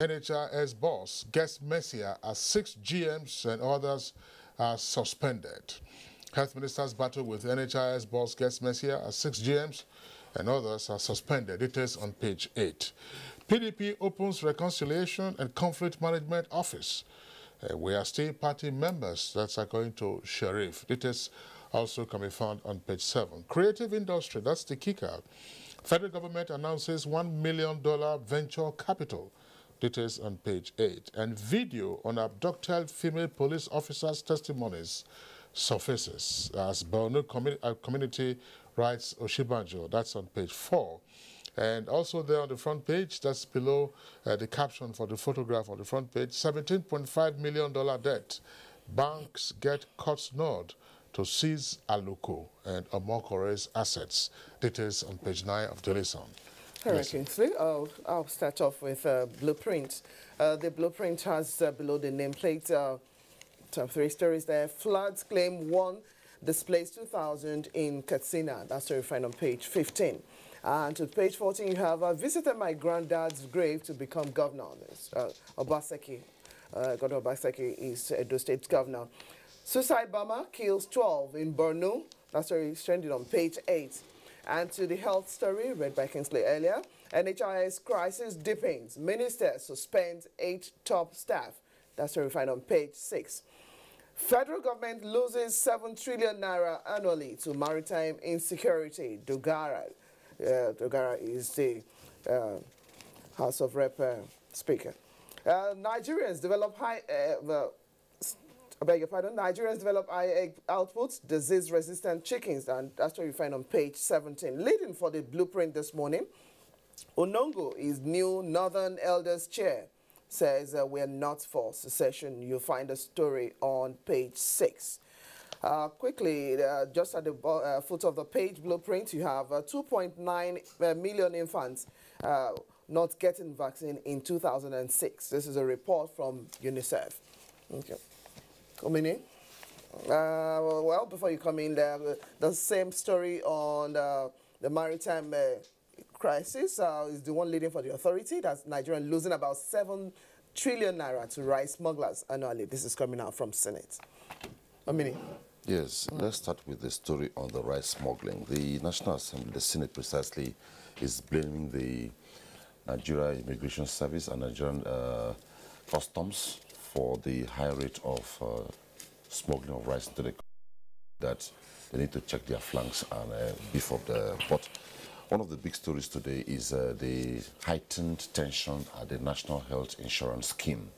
NHIS boss gets messier as 6 GMs and others are suspended. Health Minister's battle with NHIS boss gets messier as 6 GMs and others are suspended. Details on page 8. PDP opens Reconciliation and Conflict Management Office. We are still party members. That's according to Sheriff. Details also can be found on page 7. Creative industry, that's the kicker. Federal government announces $1 million venture capital. Details on page 8. And video on abducted female police officers' testimonies surfaces as Borno community writes Oshibanjo. That's on page 4. And also there on the front page, that's below the caption for the photograph on the front page, $17.5 million debt. Banks get court's nod to seize Aluko and Omokore's assets. Details on page 9 of Daily Sun. All right, Kingsley. I'll start off with Blueprint. The Blueprint has below the nameplate top 3 stories there. Floods claim 1, displaced 2,000 in Katsina. That's what you find on page 15. And to page 14, you have visited my granddad's grave to become governor. Obaseki. Governor Obaseki is Edo State governor. Suicide bomber kills 12 in Borno. That story is trending on page 8. And to the health story, read by Kingsley earlier, NHIS crisis deepens. Minister suspends 8 top staff. That's what we find on page 6. Federal government loses 7 trillion naira annually to maritime insecurity. Dogara. Dogara is the House of Rep speaker. Nigerians develop Nigerians develop high egg outputs, disease-resistant chickens, and that's what you find on page 17. Leading for the Blueprint this morning, Onongo is new Northern Elders Chair, says we're not for secession. You'll find the story on page 6. Quickly, just at the foot of the page, Blueprint, you have 2.9 million infants not getting vaccine in 2006. This is a report from UNICEF. Okay. Coming in. Well, before you come in, the same story on the maritime crisis is the one leading for the authority. That's Nigeria losing about 7 trillion naira to rice smugglers annually. This is coming out from Senate. Omini. Yes, let's start with the story on the rice smuggling. The National Assembly, the Senate precisely, is blaming the Nigeria Immigration Service and Nigerian Customs for the high rate of smuggling of rice into the country, that they need to check their flanks and beef up the pot. One of the big stories today is the heightened tension at the National Health Insurance Scheme.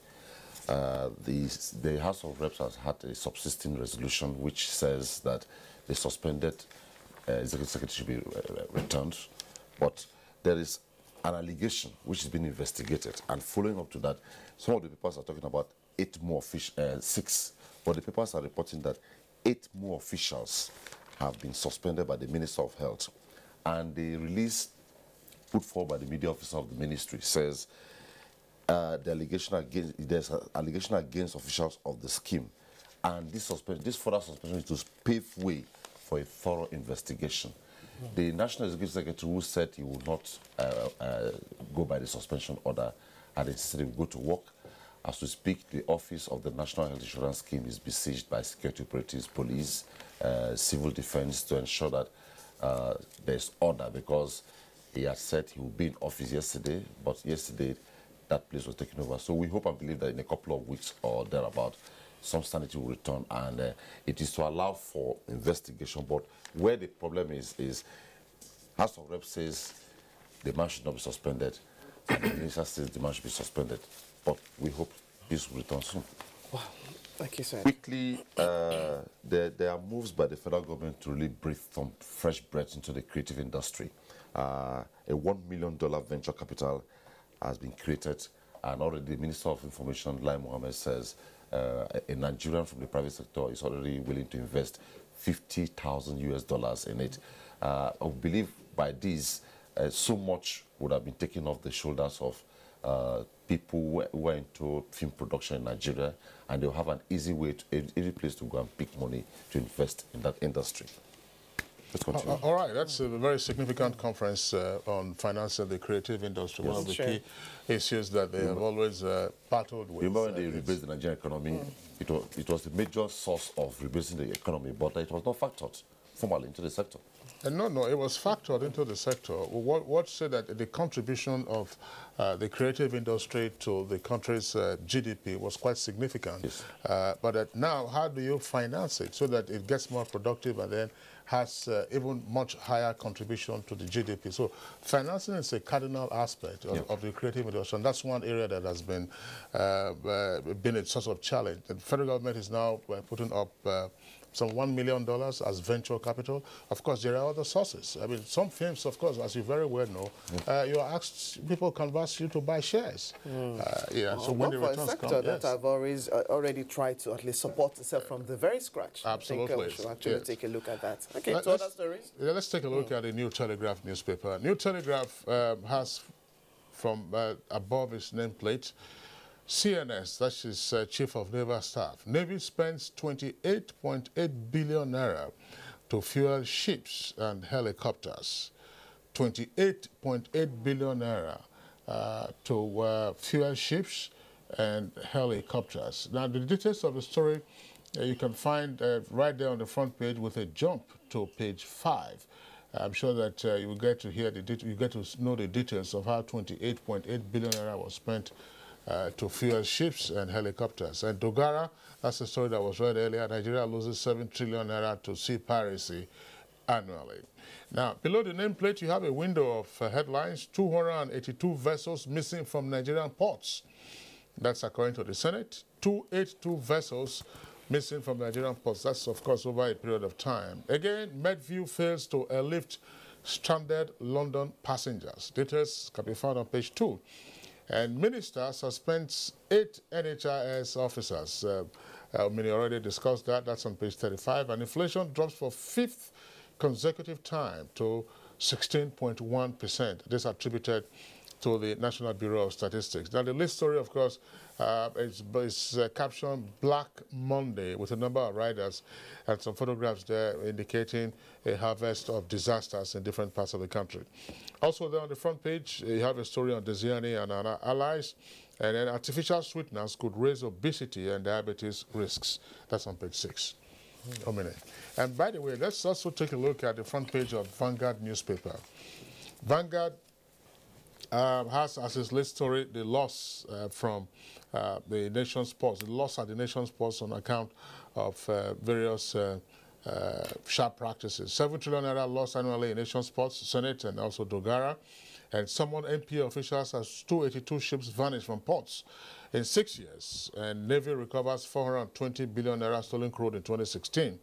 The House of Reps has had a subsisting resolution which says that the suspended executive secretary should be returned, but there is an allegation which is being investigated, and following up to that, some of the papers are talking about 8 more officials, 6, but the papers are reporting that 8 more officials have been suspended by the Minister of Health. And the release put forward by the media officer of the ministry says there's an allegation against officials of the scheme, and this further suspension is to pave way for a thorough investigation. The National Executive Secretary, who said he would not go by the suspension order, had insisted he would go to work. As we speak, the office of the National Health Insurance Scheme is besieged by security operatives, police, civil defense, to ensure that there's order, because he had said he would be in office yesterday, but yesterday that place was taken over. So we hope and believe that in a couple of weeks or thereabout, some sanity will return, and it is to allow for investigation. But where the problem is House of Reps says the man should not be suspended, and the Minister says the man should be suspended. But we hope this will return soon. Wow, like you said. Quickly, there are moves by the federal government to really breathe some fresh breath into the creative industry. A $1 million venture capital has been created, and already the Minister of Information, Lai Mohammed, says a Nigerian from the private sector is already willing to invest $50,000 in it. I believe by this, so much would have been taken off the shoulders of people who are into film production in Nigeria, and they'll have an easy way, easy place to go and pick money to invest in that industry. Let's continue. All right, that's a very significant conference on financing the creative industry. Yes. One of the key issues that they have always battled with. Remember when they rebased the Nigerian economy? It was the major source of rebasing the economy, but it was not factored formally into the sector. No, it was factored into the sector. What said that the contribution of the creative industry to the country's GDP was quite significant. Yes. But now, how do you finance it so that it gets more productive and then has even much higher contribution to the GDP? So financing is a cardinal aspect of the creative industry, and that's one area that has been a source of challenge. The federal government is now putting up some $1 million as venture capital. Of course, there are other sources. I mean, some firms, of course, as you very well know, you are asked, people converse you to buy shares. So when the returns come, sector that I've already tried to at least support itself from the very scratch. Absolutely. I think we should actually take a look at that. Okay, so other stories? Let's take a look at the New Telegraph newspaper. New Telegraph has, from above its nameplate, CNS, that is Chief of Naval Staff. Navy spends 28.8 billion naira to fuel ships and helicopters. 28.8 billion naira to fuel ships and helicopters. Now, the details of the story you can find right there on the front page with a jump to page 5. I'm sure that you will get to hear you get to know the details of how 28.8 billion naira was spent to fuel ships and helicopters. And Dogara, that's the story that was read earlier. Nigeria loses 7 trillion naira to sea piracy annually. Now, below the nameplate, you have a window of headlines: 282 vessels missing from Nigerian ports. That's according to the Senate. 282 vessels missing from Nigerian ports. That's, of course, over a period of time. Again, Medview fails to airlift stranded London passengers. Details can be found on page 2. And Minister suspends 8 NHIS officers. We already discussed that. That's on page 35. And inflation drops for 5th consecutive time to 16.1%. This attributed to the National Bureau of Statistics. Now, the list story, of course, is captioned Black Monday with a number of riders and some photographs there indicating a harvest of disasters in different parts of the country. Also there on the front page, you have a story on Desiani and our allies, and then artificial sweeteners could raise obesity and diabetes risks. That's on page 6. And by the way, let's also take a look at the front page of Vanguard newspaper. Vanguard has as its lead story the loss from the nation's ports, the loss at the nation's ports on account of various sharp practices. 7 trillion naira lost annually in nation's ports, Senate and also Dogara. And summoned MP officials as 282 ships vanished from ports in 6 years. And Navy recovers 420 billion naira stolen crude in 2016.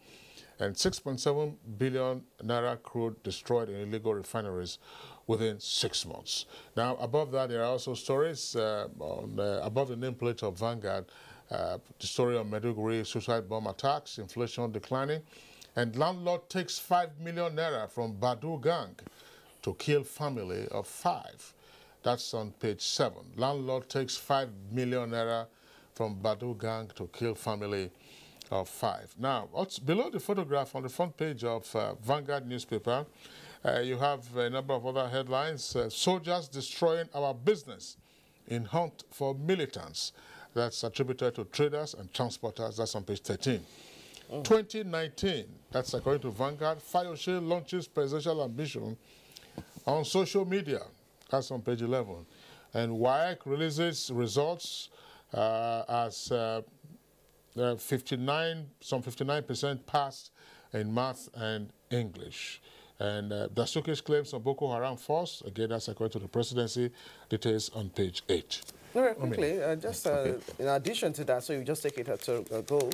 And 6.7 billion naira crude destroyed in illegal refineries within 6 months. Now, above that, there are also stories above the nameplate of Vanguard, the story on Maiduguri suicide bomb attacks, inflation declining, and landlord takes 5 million naira from Badu gang to kill family of 5. That's on page 7. Landlord takes 5 million naira from Badu gang to kill family of 5. Now, what's below the photograph on the front page of Vanguard newspaper, you have a number of other headlines. Soldiers destroying our business in hunt for militants. That's attributed to traders and transporters. That's on page 13. 2019, that's according to Vanguard, Fayose launches presidential ambition on social media. That's on page 11. And WAEC releases results as some 59% passed in math and English. And Dasuke's claims on Boko Haram force, again, that's according to the presidency, details on page 8. Very quickly, in addition to that, so you just take it to go.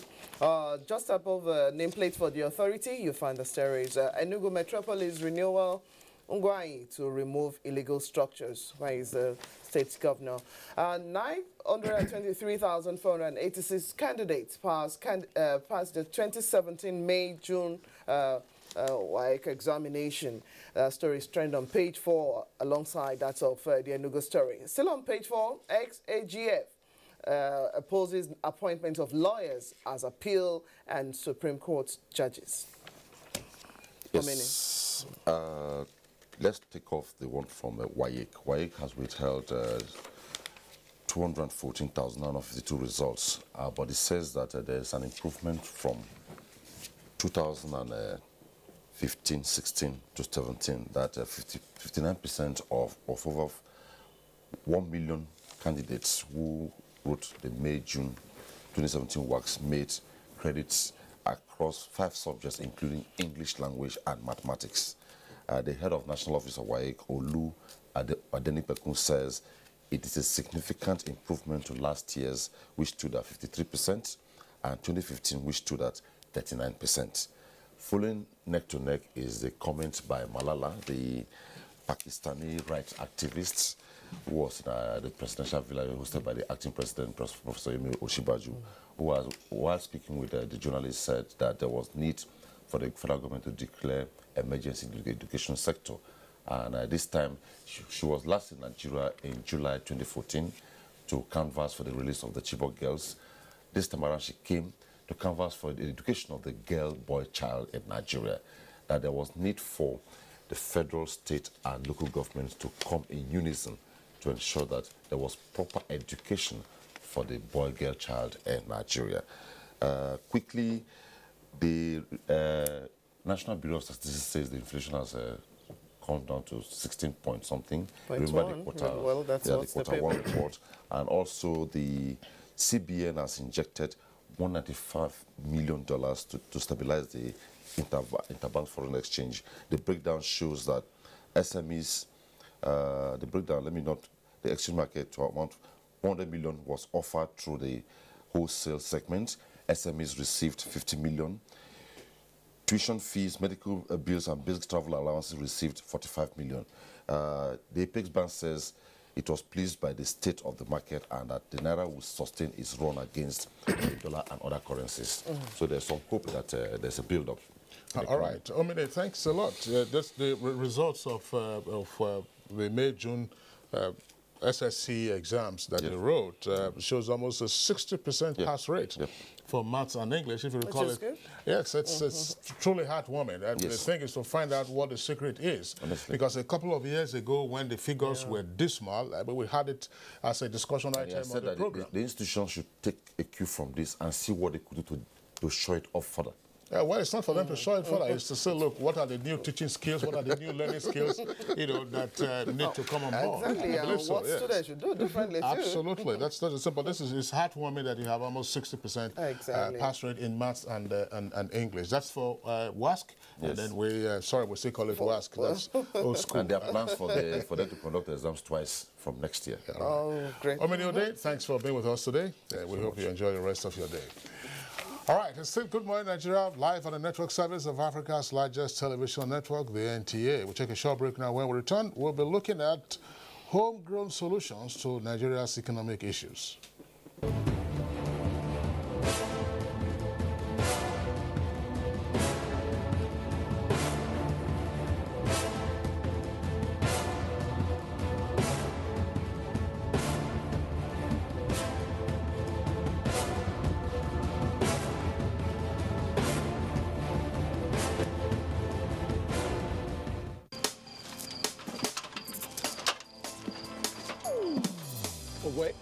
Just above nameplate for the authority, you find the stories. Enugu Metropolis renewal, Ungwai to remove illegal structures. Why is the state governor? 923,486 candidates passed the 2017 May-June WAEC examination. Stories trend on page 4 alongside that of the Enugu story. Still on page 4, ex-AGF opposes appointment of lawyers as appeal and Supreme Court judges. Yes. Let's take off the one from WAEC. WAEC has withheld 214,952 results, but it says that there's an improvement from 2015-16 to 17, that 59% of over 1 million candidates who wrote the May-June 2017 works made credits across 5 subjects, including English language and mathematics. The head of National Office of WAEC, Olu Adenipekun, says it is a significant improvement to last year's, which stood at 53%, and 2015, which stood at 39%. Following neck to neck is the comment by Malala, the Pakistani rights activist, who was in the presidential villa hosted by the acting president, Professor Yemi Osinbajo, who was, while speaking with the journalist, said that there was need for the federal government to declare emergency in the education sector. And this time, she was last in Nigeria in July 2014 to canvass for the release of the Chibok girls. This time around, she came to canvass for the education of the girl, boy, child in Nigeria, that there was need for the federal, state, and local governments to come in unison to ensure that there was proper education for the boy, girl, child in Nigeria. Quickly, the National Bureau of Statistics says the inflation has come down to 16 point something. Remember the quarter, well, that's the quarter 1 report. And also the CBN has injected $195 million to stabilize the interbank foreign exchange. The breakdown shows that SMEs, the exchange market to amount 100 million was offered through the wholesale segment. SMEs received 50 million. Tuition fees, medical bills, and basic travel allowances received 45 million. The Apex Bank says it was pleased by the state of the market and that the Naira will sustain its run against the dollar and other currencies. So there's some hope that there's a build-up. All right. Omine, thanks a lot. That's the results of the May-June SSC exams that they wrote shows almost a 60% pass rate for maths and English, if you recall it. Good. Yes, it's truly heartwarming. The thing is to find out what the secret is. Honestly. Because a couple of years ago, when the figures were dismal, we had it as a discussion item on the program. The institution should take a cue from this and see what they could do to show it off further. Well, it's not for them to show it further. It's to say, look, what are the new teaching skills? What are the new learning skills, that need to come on board? Exactly. And what students should do differently, too. Absolutely. That's simple. It's heartwarming that you have almost 60% pass rate in maths and English. That's for WASC. Yes. And then we still call it WASC. That's old school. And there are plans for them to conduct the exams twice from next year. Oh, great. Omini Ode, thanks for being with us today. We hope you enjoy the rest of your day. All right, it's still Good Morning Nigeria, live on the network service of Africa's largest television network, the NTA. We'll take a short break now. When we return, we'll be looking at homegrown solutions to Nigeria's economic issues.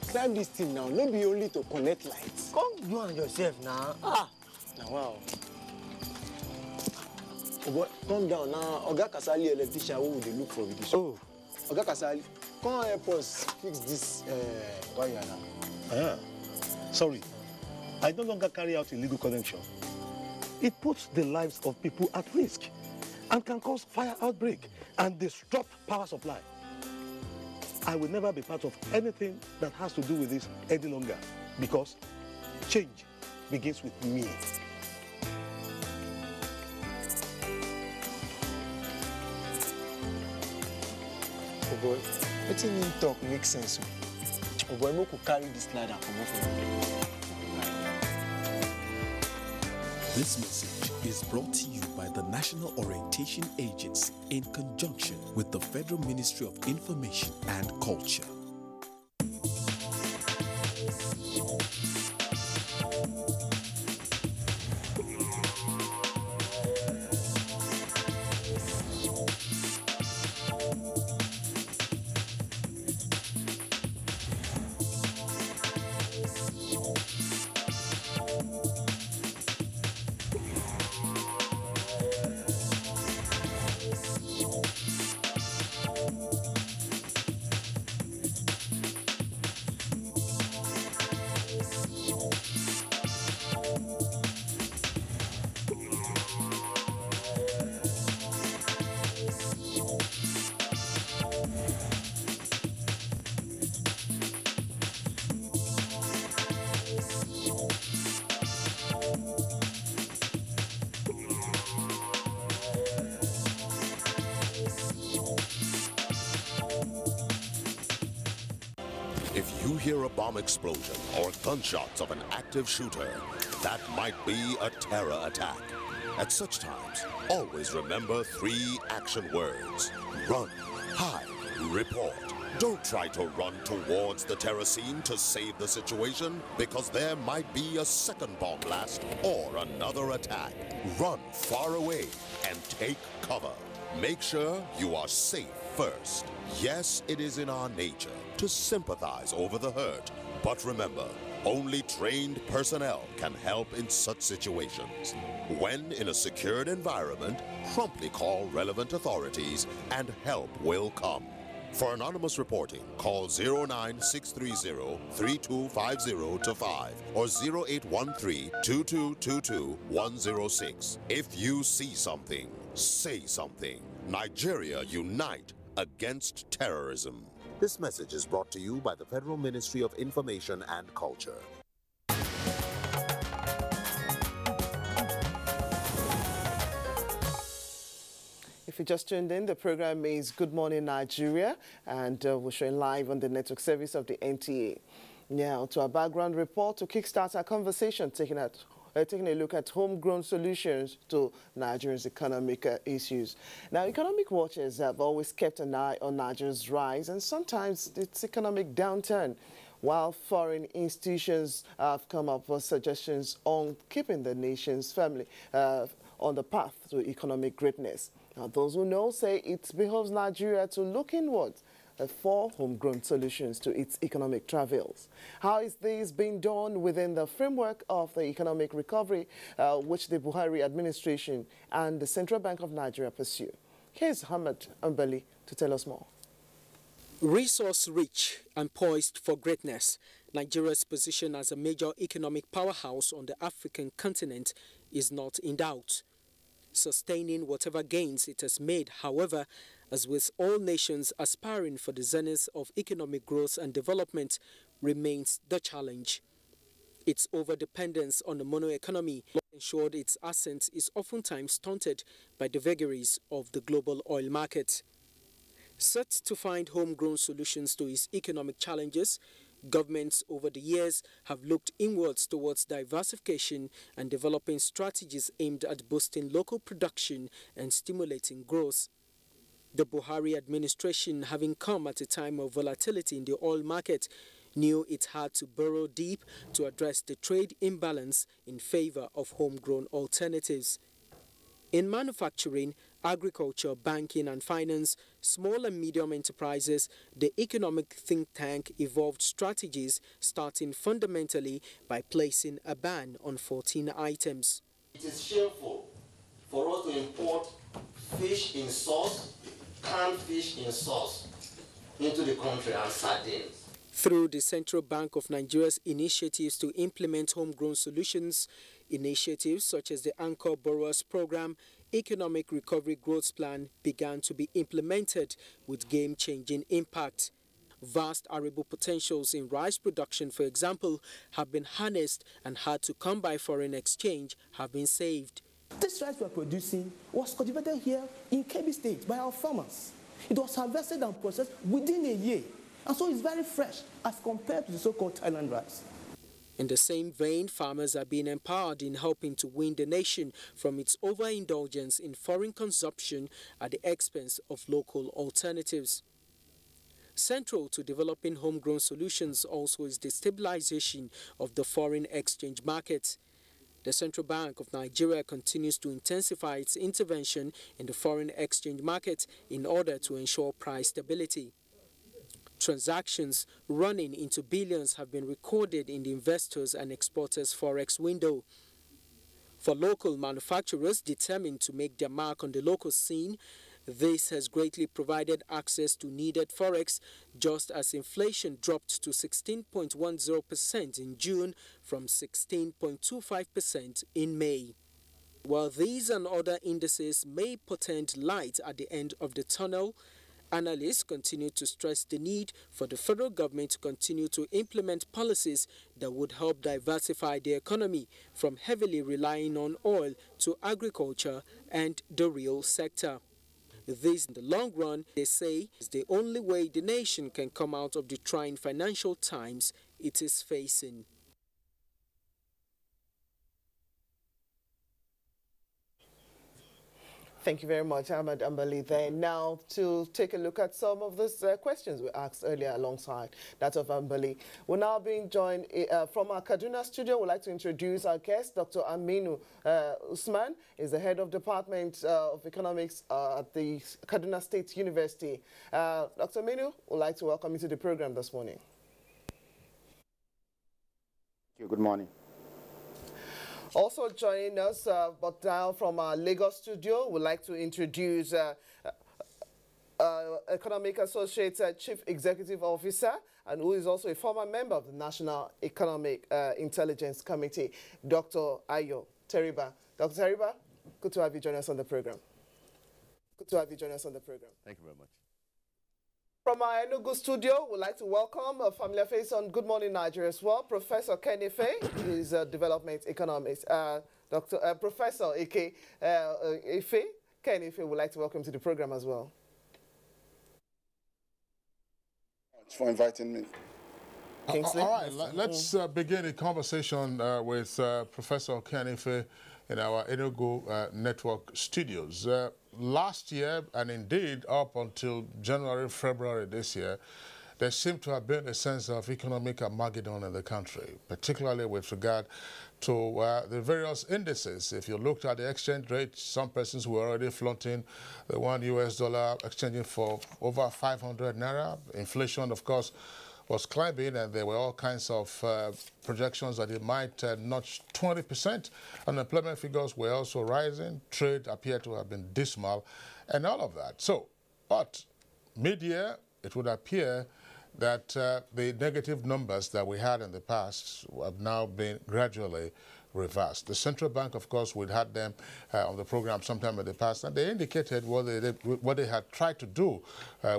Climb this thing now, not be only to connect lights. Come you and yourself now. Now wow. Oh boy, come down now. Oga Kasali electrician, who would they look for with this? Oh. Oga Kasali, come help us fix this wire now. Sorry, I no longer carry out illegal connection. It puts the lives of people at risk and can cause fire outbreak and disrupt power supply. I will never be part of anything that has to do with this any longer because change begins with me. Oh boy, letting him talk makes sense. Oh boy, we could carry this ladder from off. This message is brought to you by the National Orientation Agency in conjunction with the Federal Ministry of Information and Culture. you hear a bomb explosion or gunshots of an active shooter, that might be a terror attack. At such times, always remember 3 action words: run, hide, report. Don't try to run towards the terror scene to save the situation, because there might be a second bomb blast or another attack. Run far away and take cover. Make sure you are safe first. Yes, it is in our nature to sympathize over the hurt, but remember, only trained personnel can help in such situations. When in a secured environment, promptly call relevant authorities and help will come. For anonymous reporting, call 09630-3250-5 or 0813-2222-106. If you see something, say something. Nigeria unite against terrorism. This message is brought to you by the Federal Ministry of Information and Culture. If you just tuned in, the program is Good Morning Nigeria, and we're showing live on the network service of the NTA. Now, to our background report to kickstart our conversation, taking a look at homegrown solutions to Nigeria's economic issues. Now, economic watchers have always kept an eye on Nigeria's rise and sometimes its economic downturn, while foreign institutions have come up with suggestions on keeping the nation's family on the path to economic greatness. Now, those who know say it behoves Nigeria to look inward for homegrown solutions to its economic travails. How is this being done within the framework of the economic recovery which the Buhari administration and the Central Bank of Nigeria pursue? Here's Hamad Ambali to tell us more. Resource-rich and poised for greatness, Nigeria's position as a major economic powerhouse on the African continent is not in doubt. Sustaining whatever gains it has made, however, as with all nations aspiring for the zenith of economic growth and development, remains the challenge. Its overdependence on the mono economy ensured its ascent is oftentimes stunted by the vagaries of the global oil market. Set to find homegrown solutions to its economic challenges, governments over the years have looked inwards towards diversification and developing strategies aimed at boosting local production and stimulating growth. The Buhari administration, having come at a time of volatility in the oil market, knew it had to burrow deep to address the trade imbalance in favor of homegrown alternatives. In manufacturing, agriculture, banking and finance, small and medium enterprises, the economic think tank evolved strategies starting fundamentally by placing a ban on 14 items. It is shameful for us to import fish in sauce, canned fish in sauce into the country and sardines. Through the Central Bank of Nigeria's initiatives to implement homegrown solutions, initiatives such as the Anchor Borrowers Program, Economic Recovery Growth Plan began to be implemented with game-changing impact. Vast arable potentials in rice production, for example, have been harnessed, and had to come by foreign exchange have been saved. This rice we are producing was cultivated here in Kebbi State by our farmers. It was harvested and processed within a year, and so it's very fresh as compared to the so-called Thailand rice. In the same vein, farmers are being empowered in helping to wean the nation from its overindulgence in foreign consumption at the expense of local alternatives. Central to developing homegrown solutions also is the stabilization of the foreign exchange market. The Central Bank of Nigeria continues to intensify its intervention in the foreign exchange market in order to ensure price stability. Transactions running into billions have been recorded in the investors' and exporters' forex window. For local manufacturers determined to make their mark on the local scene, this has greatly provided access to needed forex, just as inflation dropped to 16.10% in June from 16.25% in May. While these and other indices may portend light at the end of the tunnel, analysts continue to stress the need for the federal government to continue to implement policies that would help diversify the economy from heavily relying on oil to agriculture and the real sector. This, in the long run, they say, is the only way the nation can come out of the trying financial times it is facing. Thank you very much, Ahmed Ambali. Then now to take a look at some of these questions we asked earlier alongside that of Ambali. We're now being joined from our Kaduna studio. We'd like to introduce our guest, Dr. Aminu Usman, is the head of Department of Economics at the Kaduna State University. Dr. Aminu, we'd like to welcome you to the program this morning. Thank you. Good morning. Also joining us, but now from our Lagos studio, we'd like to introduce Economic Associate Chief Executive Officer, and who is also a former member of the National Economic Intelligence Committee, Dr. Ayo Teriba. Dr. Teriba, good to have you join us on the program. Good to have you join us on the program. Thank you very much. From our Enugu studio, we'd like to welcome a familiar face on Good Morning Nigeria as well, Professor Kenny Ife, who is a development economist. Professor Ike Ife, Kenny Ife, would like to welcome to the program as well. Thanks for inviting me. Kingsley? All right, let's begin a conversation with Professor Kenny Ife in our Enugu Network studios. Last year, and indeed up until January, February this year, there seemed to have been a sense of economic Armageddon in the country, particularly with regard to the various indices. If you looked at the exchange rate, some persons were already flaunting the $1 US exchanging for over 500 naira. Inflation, of course, was climbing, and there were all kinds of projections that it might notch 20%. Unemployment figures were also rising. Trade appeared to have been dismal, and all of that. So, but mid-year, it would appear that the negative numbers that we had in the past have now been gradually reversed. The central bank, of course, we'd had them on the program sometime in the past, and they indicated what they had tried to do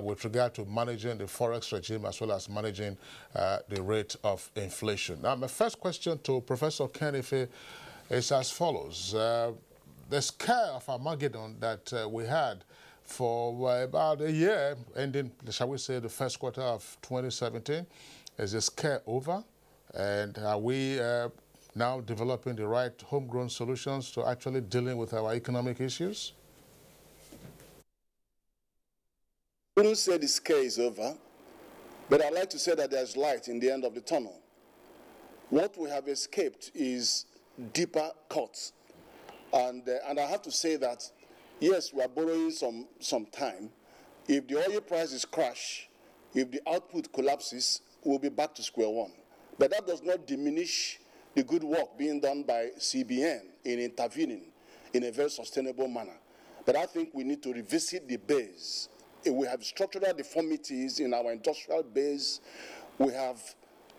with regard to managing the forex regime as well as managing the rate of inflation. Now, my first question to Professor Kenny Ife is as follows. The scare of Armageddon that we had for about a year, ending, shall we say, the first quarter of 2017, is the scare over? And are we now developing the right homegrown solutions to actually dealing with our economic issues? I wouldn't say the scare is over, but I'd like to say that there's light in the end of the tunnel. What we have escaped is deeper cuts. And I have to say that, yes, we are borrowing some time. If the oil prices crash, if the output collapses, we'll be back to square one. But that does not diminish the good work being done by CBN in intervening in a very sustainable manner. But I think we need to revisit the base. We have structural deformities in our industrial base. We have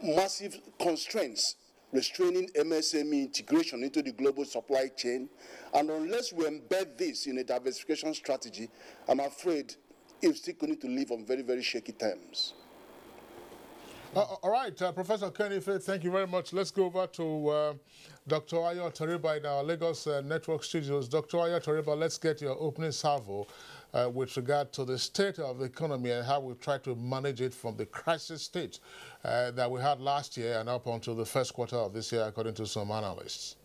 massive constraints restraining MSME integration into the global supply chain. And unless we embed this in a diversification strategy, I'm afraid it's still going to live on very, very shaky terms. All right, Professor Kenny Ife, thank you very much. Let's go over to Dr. Ayo Teriba in our Lagos Network studios. Dr. Ayo Teriba, let's get your opening salvo with regard to the state of the economy and how we try to manage it from the crisis state that we had last year and up until the first quarter of this year, according to some analysts.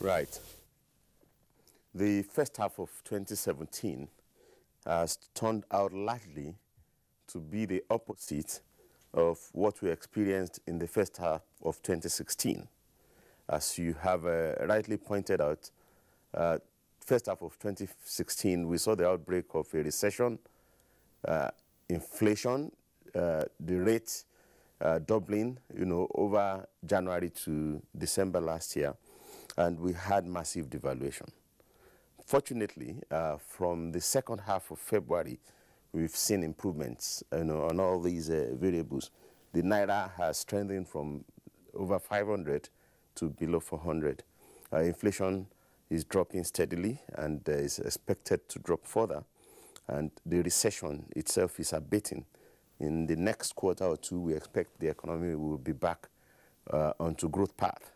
Right. The first half of 2017 has turned out largely to be the opposite of what we experienced in the first half of 2016. As you have rightly pointed out, first half of 2016, we saw the outbreak of a recession, inflation, the rate doubling, over January to December last year, and we had massive devaluation. Fortunately, from the second half of February, we've seen improvements on all these variables. The Naira has strengthened from over 500 to below 400. Inflation is dropping steadily and is expected to drop further. And the recession itself is abating. In the next quarter or two, we expect the economy will be back onto growth path.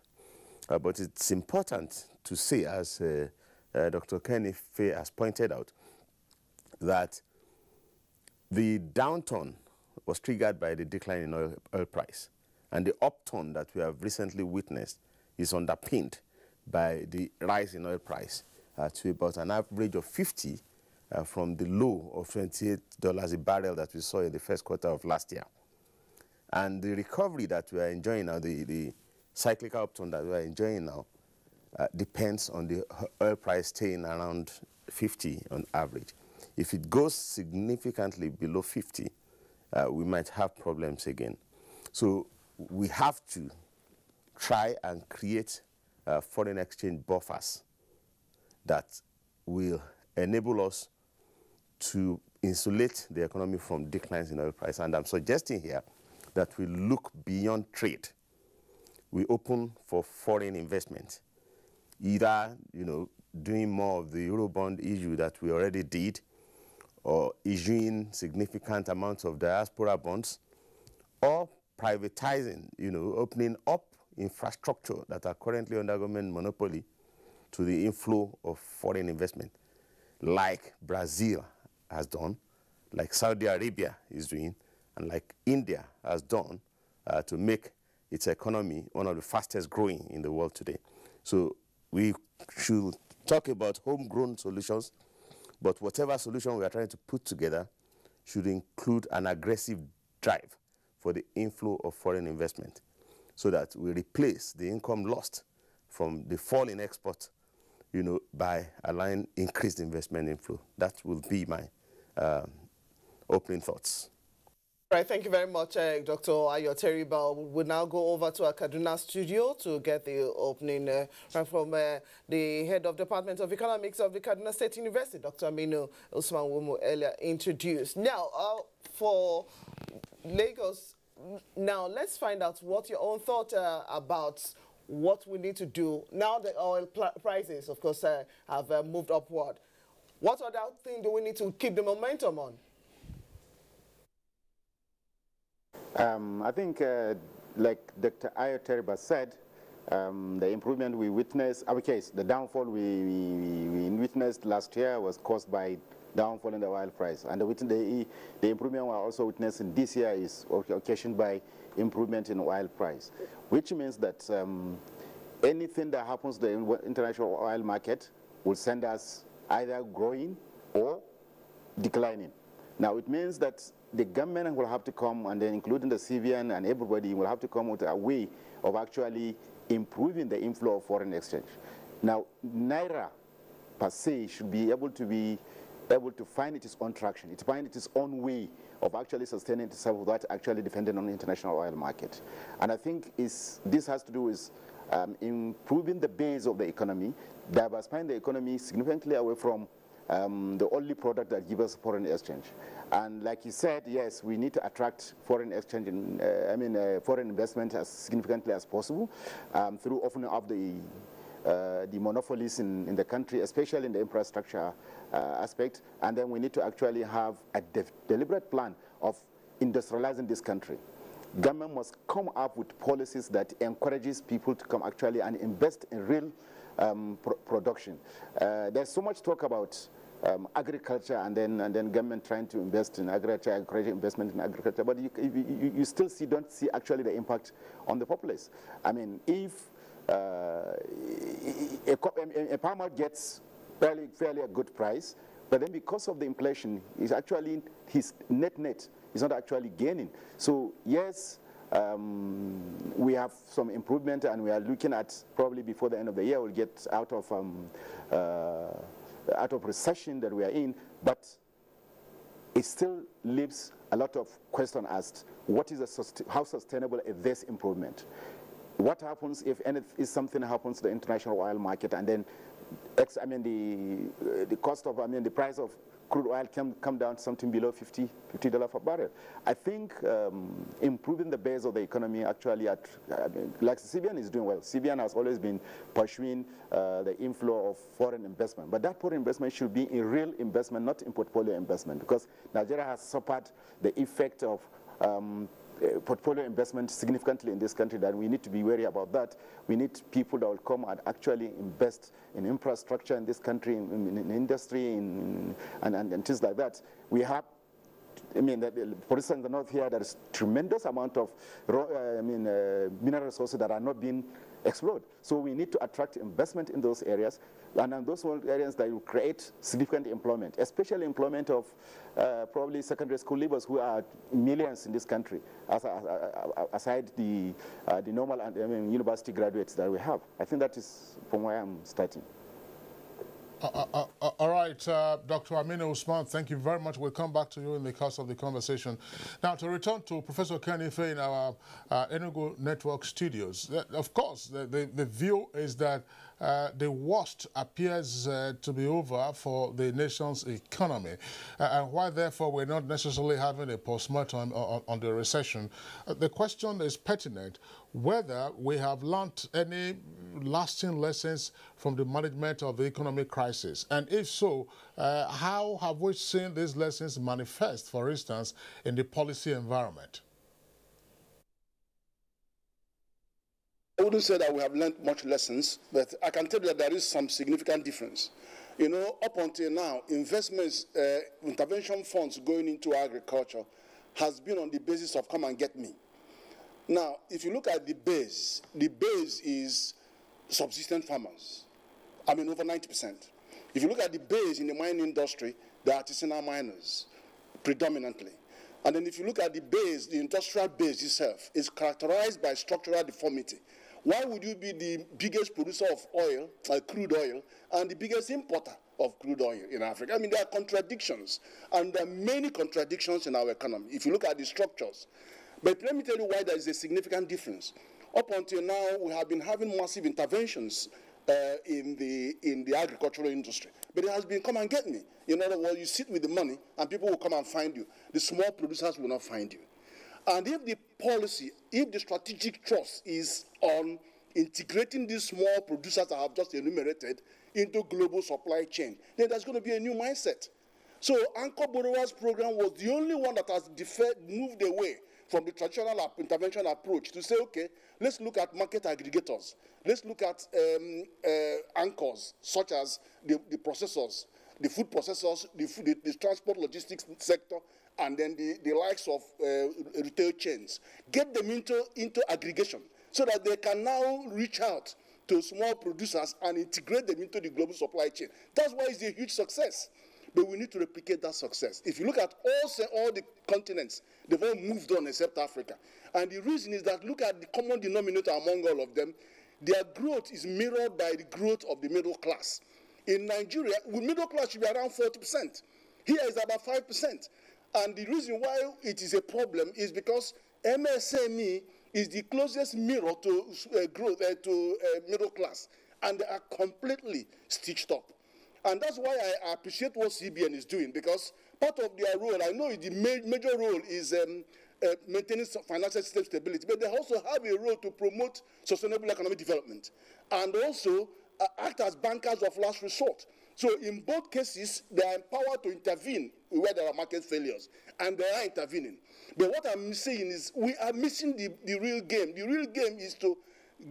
But it's important to say, as Dr. Kenny Faye has pointed out, that the downturn was triggered by the decline in oil price, and the upturn that we have recently witnessed is underpinned by the rise in oil price to about an average of 50 from the low of $28 a barrel that we saw in the first quarter of last year. And the recovery that we are enjoying now, the cyclical upturn that we are enjoying now, depends on the oil price staying around 50 on average. If it goes significantly below 50, we might have problems again. So we have to try and create foreign exchange buffers that will enable us to insulate the economy from declines in oil price. And I'm suggesting here that we look beyond trade. We open for foreign investment, either doing more of the Eurobond issue that we already did, or issuing significant amounts of diaspora bonds, or privatizing, opening up infrastructure that are currently under government monopoly to the inflow of foreign investment, like Brazil has done, like Saudi Arabia is doing, and like India has done to make its economy one of the fastest growing in the world today. So we should talk about homegrown solutions, but whatever solution we are trying to put together should include an aggressive drive for the inflow of foreign investment, so that we replace the income lost from the fall in export, by allowing increased investment inflow. That will be my opening thoughts. Right, thank you very much, Dr. Ayo Teriba. We'll now go over to our Kaduna studio to get the opening from the head of Department of Economics of the Kaduna State University, Dr. Aminu Usman Wumu, earlier introduced. Now, for Lagos, now let's find out what your own thought about what we need to do. Now the oil prices, of course, have moved upward. What other thing do we need to keep the momentum on? I think, like Dr. Ayo Teriba said, the improvement we witnessed, our case, the downfall we witnessed last year was caused by downfall in the oil price. And the improvement we're also witnessing this year is occasioned by improvement in oil price, which means that anything that happens to the international oil market will send us either growing or declining. Now, it means that the government will have to come, and then including the CBN and everybody will have to come with a way of actually improving the inflow of foreign exchange. Now, Naira per se should be able to find its own traction, to find its own way of actually sustaining itself without actually depending on the international oil market. And I think this has to do with improving the base of the economy, diversifying the economy significantly away from the only product that gives us foreign exchange. And like you said, yes, we need to attract foreign exchange, foreign investment as significantly as possible through opening up the monopolies in the country, especially in the infrastructure aspect. And then we need to actually have a deliberate plan of industrializing this country. Government must come up with policies that encourages people to come actually and invest in real production. There's so much talk about agriculture and then government trying to invest in agriculture, encouraging investment in agriculture, but you still don't see actually the impact on the populace. I mean, if a farmer gets fairly a good price, but then because of the inflation, is actually his net is not actually gaining. So yes, we have some improvement, and we are looking at probably before the end of the year we'll get out of recession that we are in, but it still leaves a lot of questions asked. How sustainable is this improvement? What happens if something happens to the international oil market, and then the cost of the price of crude oil can come down to something below $50 per barrel. I think improving the base of the economy actually, like CBN is doing well. CBN has always been pursuing the inflow of foreign investment, but that foreign investment should be in real investment, not in portfolio investment, because Nigeria has suffered the effect of portfolio investment significantly in this country, that we need to be wary about that. We need people that will come and actually invest in infrastructure in this country, in industry, and things like that. We have, I mean, for instance, in the north here, there is tremendous amount of mineral resources that are not being explored. So we need to attract investment in those areas, and in those areas that will create significant employment, especially employment of probably secondary school leavers, who are millions in this country, aside the normal university graduates that we have. I think that is from where I'm starting. All right, Dr. Aminu Usman, thank you very much. We'll come back to you in the course of the conversation. Now, to return to Professor Kenny Faye in our Enugu Network studios, of course, the view is that the worst appears to be over for the nation's economy, and why, therefore, we're not necessarily having a postmortem on the recession. The question is pertinent, whether we have learned any lasting lessons from the management of the economic crisis, and if so, how have we seen these lessons manifest, for instance, in the policy environment? I wouldn't say that we have learned much lessons, but I can tell you that there is some significant difference. You know, up until now, investments, intervention funds going into agriculture has been on the basis of come and get me. Now, if you look at the base is subsistence farmers. I mean, over 90%. If you look at the base in the mining industry, the artisanal miners, predominantly. And then if you look at the base, the industrial base itself is characterized by structural deformity. Why would you be the biggest producer of oil, crude oil, and the biggest importer of crude oil in Africa? I mean, there are contradictions, and there are many contradictions in our economy, if you look at the structures. But let me tell you why there is a significant difference. Up until now, we have been having massive interventions in the agricultural industry. But it has been come and get me. In other words, you sit with the money, and people will come and find you. The small producers will not find you. And if the policy, if the strategic trust is on integrating these small producers that I have just enumerated into global supply chain, then there's going to be a new mindset. So Anchor Borrowers Program was the only one that has moved away from the traditional intervention approach to say, okay, let's look at market aggregators. Let's look at anchors, such as the processors, the food processors, the transport logistics sector, and then the likes of retail chains. Get them into aggregation so that they can now reach out to small producers and integrate them into the global supply chain. That's why it's a huge success. But we need to replicate that success. If you look at all the continents, they've all moved on except Africa. And the reason is that look at the common denominator among all of them. Their growth is mirrored by the growth of the middle class. In Nigeria, the middle class should be around 40%. Here is about 5%. And the reason why it is a problem is because MSME is the closest mirror to growth, to middle class. And they are completely stitched up. And that's why I appreciate what CBN is doing, because part of their role, I know the major role is maintaining financial system stability, but they also have a role to promote sustainable economic development and also act as bankers of last resort. So in both cases, they are empowered to intervene where there are market failures, and they are intervening. But what I'm saying is we are missing the real game. The real game is to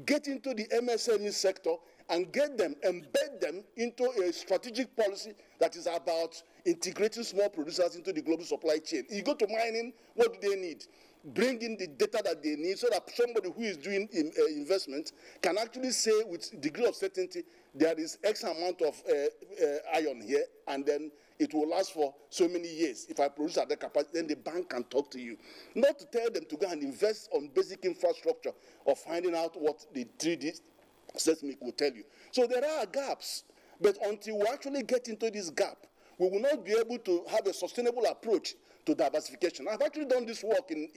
get into the MSME sector and get them, embed them into a strategic policy that is about integrating small producers into the global supply chain. You go to mining, what do they need? Bring in the data that they need so that somebody who is doing investment can actually say with degree of certainty there is X amount of iron here, and then it will last for so many years. If I produce at that capacity, then the bank can talk to you. Not to tell them to go and invest on basic infrastructure or finding out what the 3D seismic will tell you. So there are gaps, but until we actually get into this gap, we will not be able to have a sustainable approach to diversification. I've actually done this work in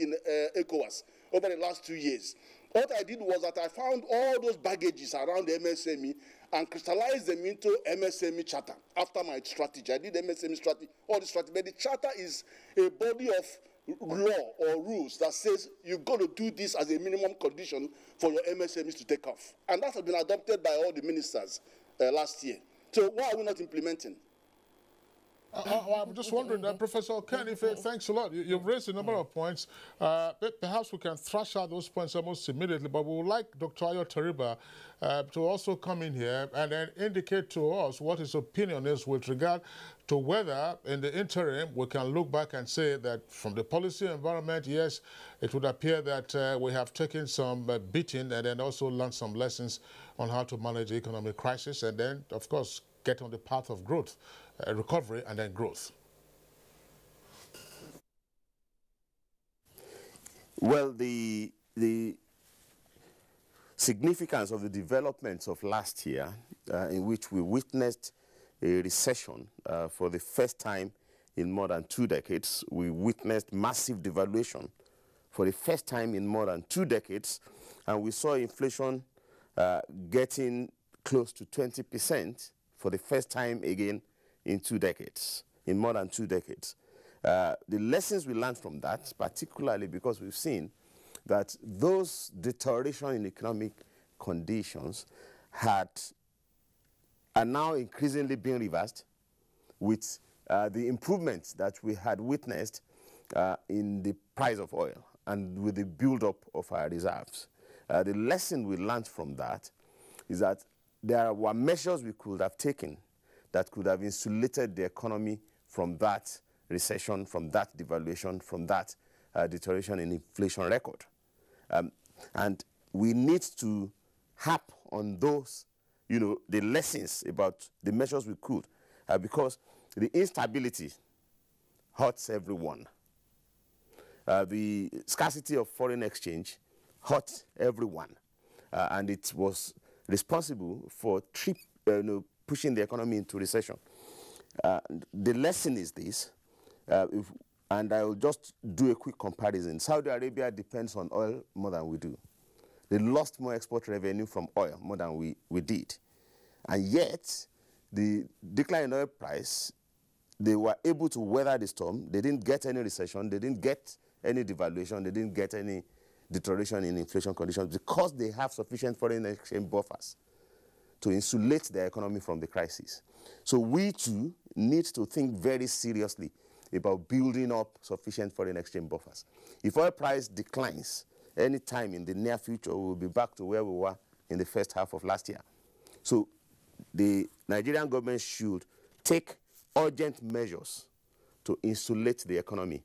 ECOWAS over the last 2 years. What I did was that I found all those baggages around the MSME and crystallized them into MSME charter. After my strategy, I did MSME strategy, all the strategy. But the charter is a body of law or rules that says you've got to do this as a minimum condition for your MSMEs to take off. And that has been adopted by all the ministers last year. So why are we not implementing? I'm just wondering, Professor Kenny, thanks a lot. You've raised a number of points. Perhaps we can thrash out those points almost immediately, but we would like Dr. Ayo Teriba to also come in here and then indicate to us what his opinion is with regard to whether, in the interim, we can look back and say that from the policy environment, yes, it would appear that we have taken some beating and then also learned some lessons on how to manage the economic crisis and then, of course, get on the path of growth. Recovery and then growth. Well, the significance of the developments of last year, in which we witnessed a recession for the first time in more than 2 decades. We witnessed massive devaluation for the first time in more than 2 decades, and we saw inflation getting close to 20% for the first time again in 2 decades, in more than 2 decades. The lessons we learned from that, particularly because we've seen that those deterioration in economic conditions are now increasingly being reversed with the improvements that we had witnessed in the price of oil and with the build-up of our reserves. The lesson we learned from that is that there were measures we could have taken that could have insulated the economy from that recession, from that devaluation, from that deterioration in inflation record. And we need to harp on those, the lessons about the measures we could, because the instability hurts everyone. The scarcity of foreign exchange hurt everyone, and it was responsible for pushing the economy into recession. The lesson is this, and I will just do a quick comparison. Saudi Arabia depends on oil more than we do. They lost more export revenue from oil more than we did. And yet, the decline in oil price, they were able to weather the storm. They didn't get any recession. They didn't get any devaluation. They didn't get any deterioration in inflation conditions because they have sufficient foreign exchange buffers to insulate their economy from the crisis. So we too need to think very seriously about building up sufficient foreign exchange buffers. If oil price declines any time in the near future, we will be back to where we were in the first half of last year. So the Nigerian government should take urgent measures to insulate the economy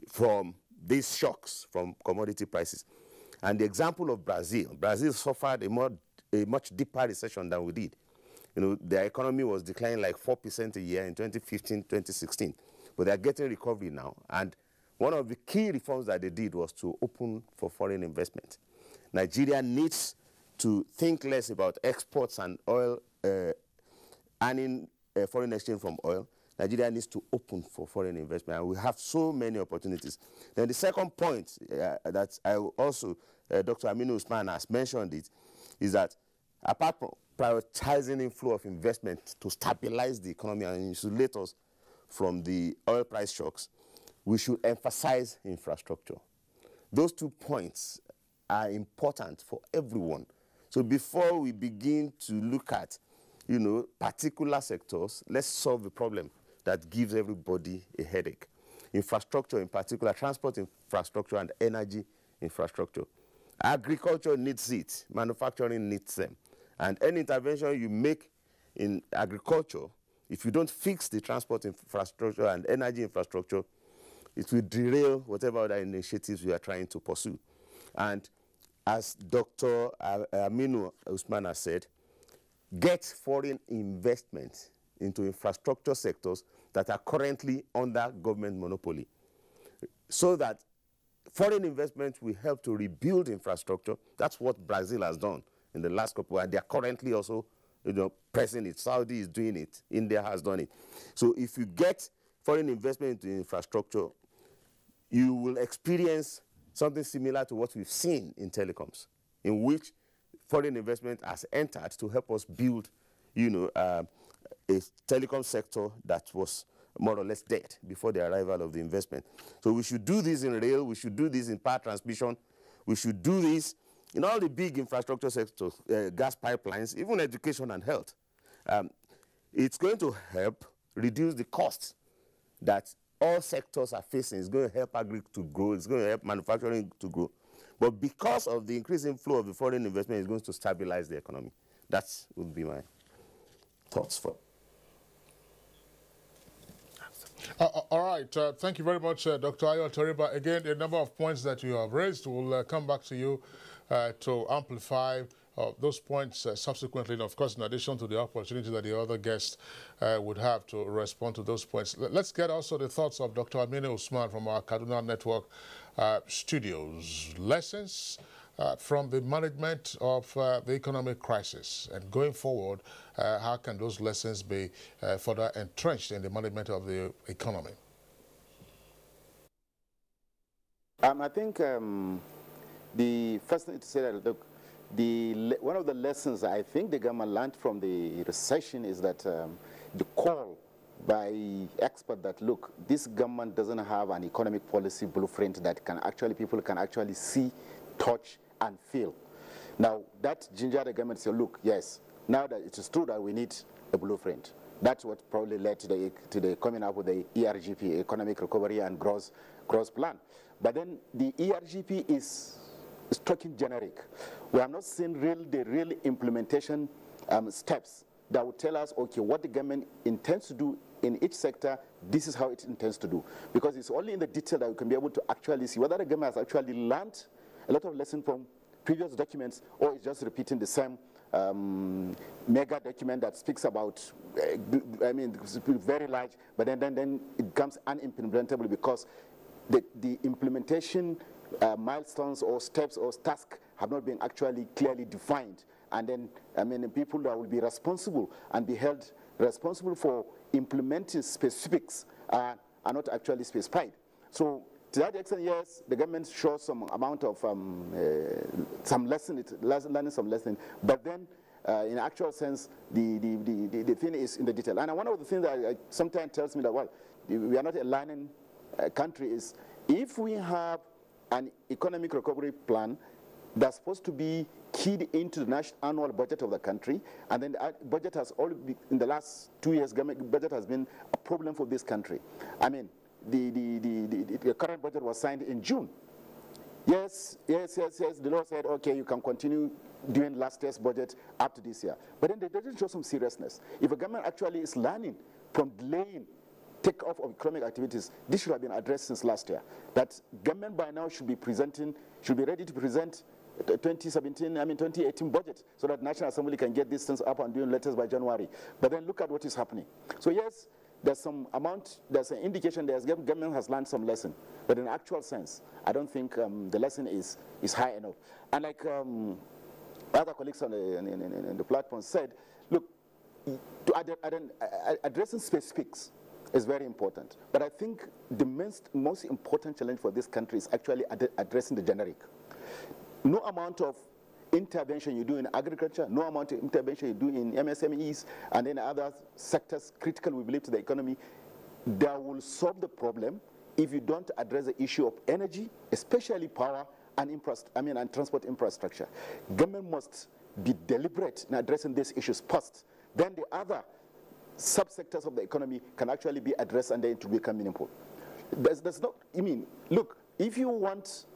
from these shocks from commodity prices. And the example of Brazil suffered a much deeper recession than we did. Their economy was declining like 4% a year in 2015, 2016. But they're getting recovery now. And one of the key reforms that they did was to open for foreign investment. Nigeria needs to think less about exports and oil, earning foreign exchange from oil. Nigeria needs to open for foreign investment, and we have so many opportunities. Then the second point that I also, Dr. Aminu Usman has mentioned it, is that apart from prioritizing inflow of investment to stabilize the economy and insulate us from the oil price shocks, we should emphasize infrastructure. Those 2 points are important for everyone. So before we begin to look at, particular sectors, let's solve the problem that gives everybody a headache. Infrastructure, in particular, transport infrastructure and energy infrastructure. Agriculture needs it. Manufacturing needs them. And any intervention you make in agriculture, if you don't fix the transport infrastructure and energy infrastructure, it will derail whatever other initiatives we are trying to pursue. And as Dr. Aminu Usman has said, get foreign investment into infrastructure sectors that are currently under government monopoly, so that foreign investment will help to rebuild infrastructure. That's what Brazil has done in the last couple, and they are currently also pressing it. Saudi is doing it. India has done it. So if you get foreign investment into infrastructure, you will experience something similar to what we've seen in telecoms, in which foreign investment has entered to help us build, a telecom sector that was more or less dead before the arrival of the investment. So we should do this in rail, we should do this in power transmission, we should do this in all the big infrastructure sectors, gas pipelines, even education and health. It's going to help reduce the costs that all sectors are facing. It's going to help agri to grow. It's going to help manufacturing to grow. But because of the increasing flow of the foreign investment, it's going to stabilize the economy. That would be my thoughts for. All right. Thank you very much, Dr. Ayo Toriba. Again, a number of points that you have raised. We'll come back to you to amplify those points subsequently. And of course, in addition to the opportunity that the other guests would have to respond to those points. Let's get also the thoughts of Dr. Aminu Usman from our Kaduna Network studios. Lessons from the management of the economic crisis, and going forward, how can those lessons be further entrenched in the management of the economy? I think the first thing to say that, look, one of the lessons I think the government learned from the recession is that the call by experts that, look, this government doesn't have an economic policy blueprint that people can actually see, touch, and feel. Now, that gingered the government to say, look, yes, now that it is true that we need a blueprint. That's what probably led to the coming up with the ERGP, Economic Recovery and Growth Plan. But then the ERGP is talking generic. We have not seen the real implementation steps that would tell us, okay, what the government intends to do in each sector, this is how it intends to do. Because it's only in the detail that we can be able to actually see whether the government has actually learned a lot of lessons from previous documents, or it's just repeating the same mega document that speaks about, very large, but then it becomes unimplementable because the implementation milestones or steps or tasks have not been actually clearly defined. And then, the people that will be responsible and be held responsible for implementing specifics are not actually specified. So, to that extent, yes, the government shows some amount of learning some lesson, but then in actual sense, the thing is in the detail. And one of the things that sometimes tells me that, well, we are not a learning country is if we have an economic recovery plan that's supposed to be keyed into the national annual budget of the country, and then the budget has already, in the last 2 years, government budget has been a problem for this country. The current budget was signed in June. Yes, the law said, okay, you can continue doing last year's budget up to this year. But then they didn't show some seriousness. If a government actually is learning from delaying take-off of economic activities, this should have been addressed since last year. That government by now should be ready to present 2018 budget so that National Assembly can get these things up and doing letters by January. But then look at what is happening. So yes, there's an indication that government has learned some lesson, but in actual sense, I don't think the lesson is high enough. And like other colleagues on the platform said, look, addressing specifics is very important. But I think the most important challenge for this country is actually addressing the generic. No amount of intervention you do in agriculture, no amount of intervention you do in MSMEs and then other sectors critical, we believe, to the economy, that will solve the problem if you don't address the issue of energy, especially power and transport infrastructure. Government must be deliberate in addressing these issues first. Then the other subsectors of the economy can actually be addressed and then to become meaningful. Look, if you want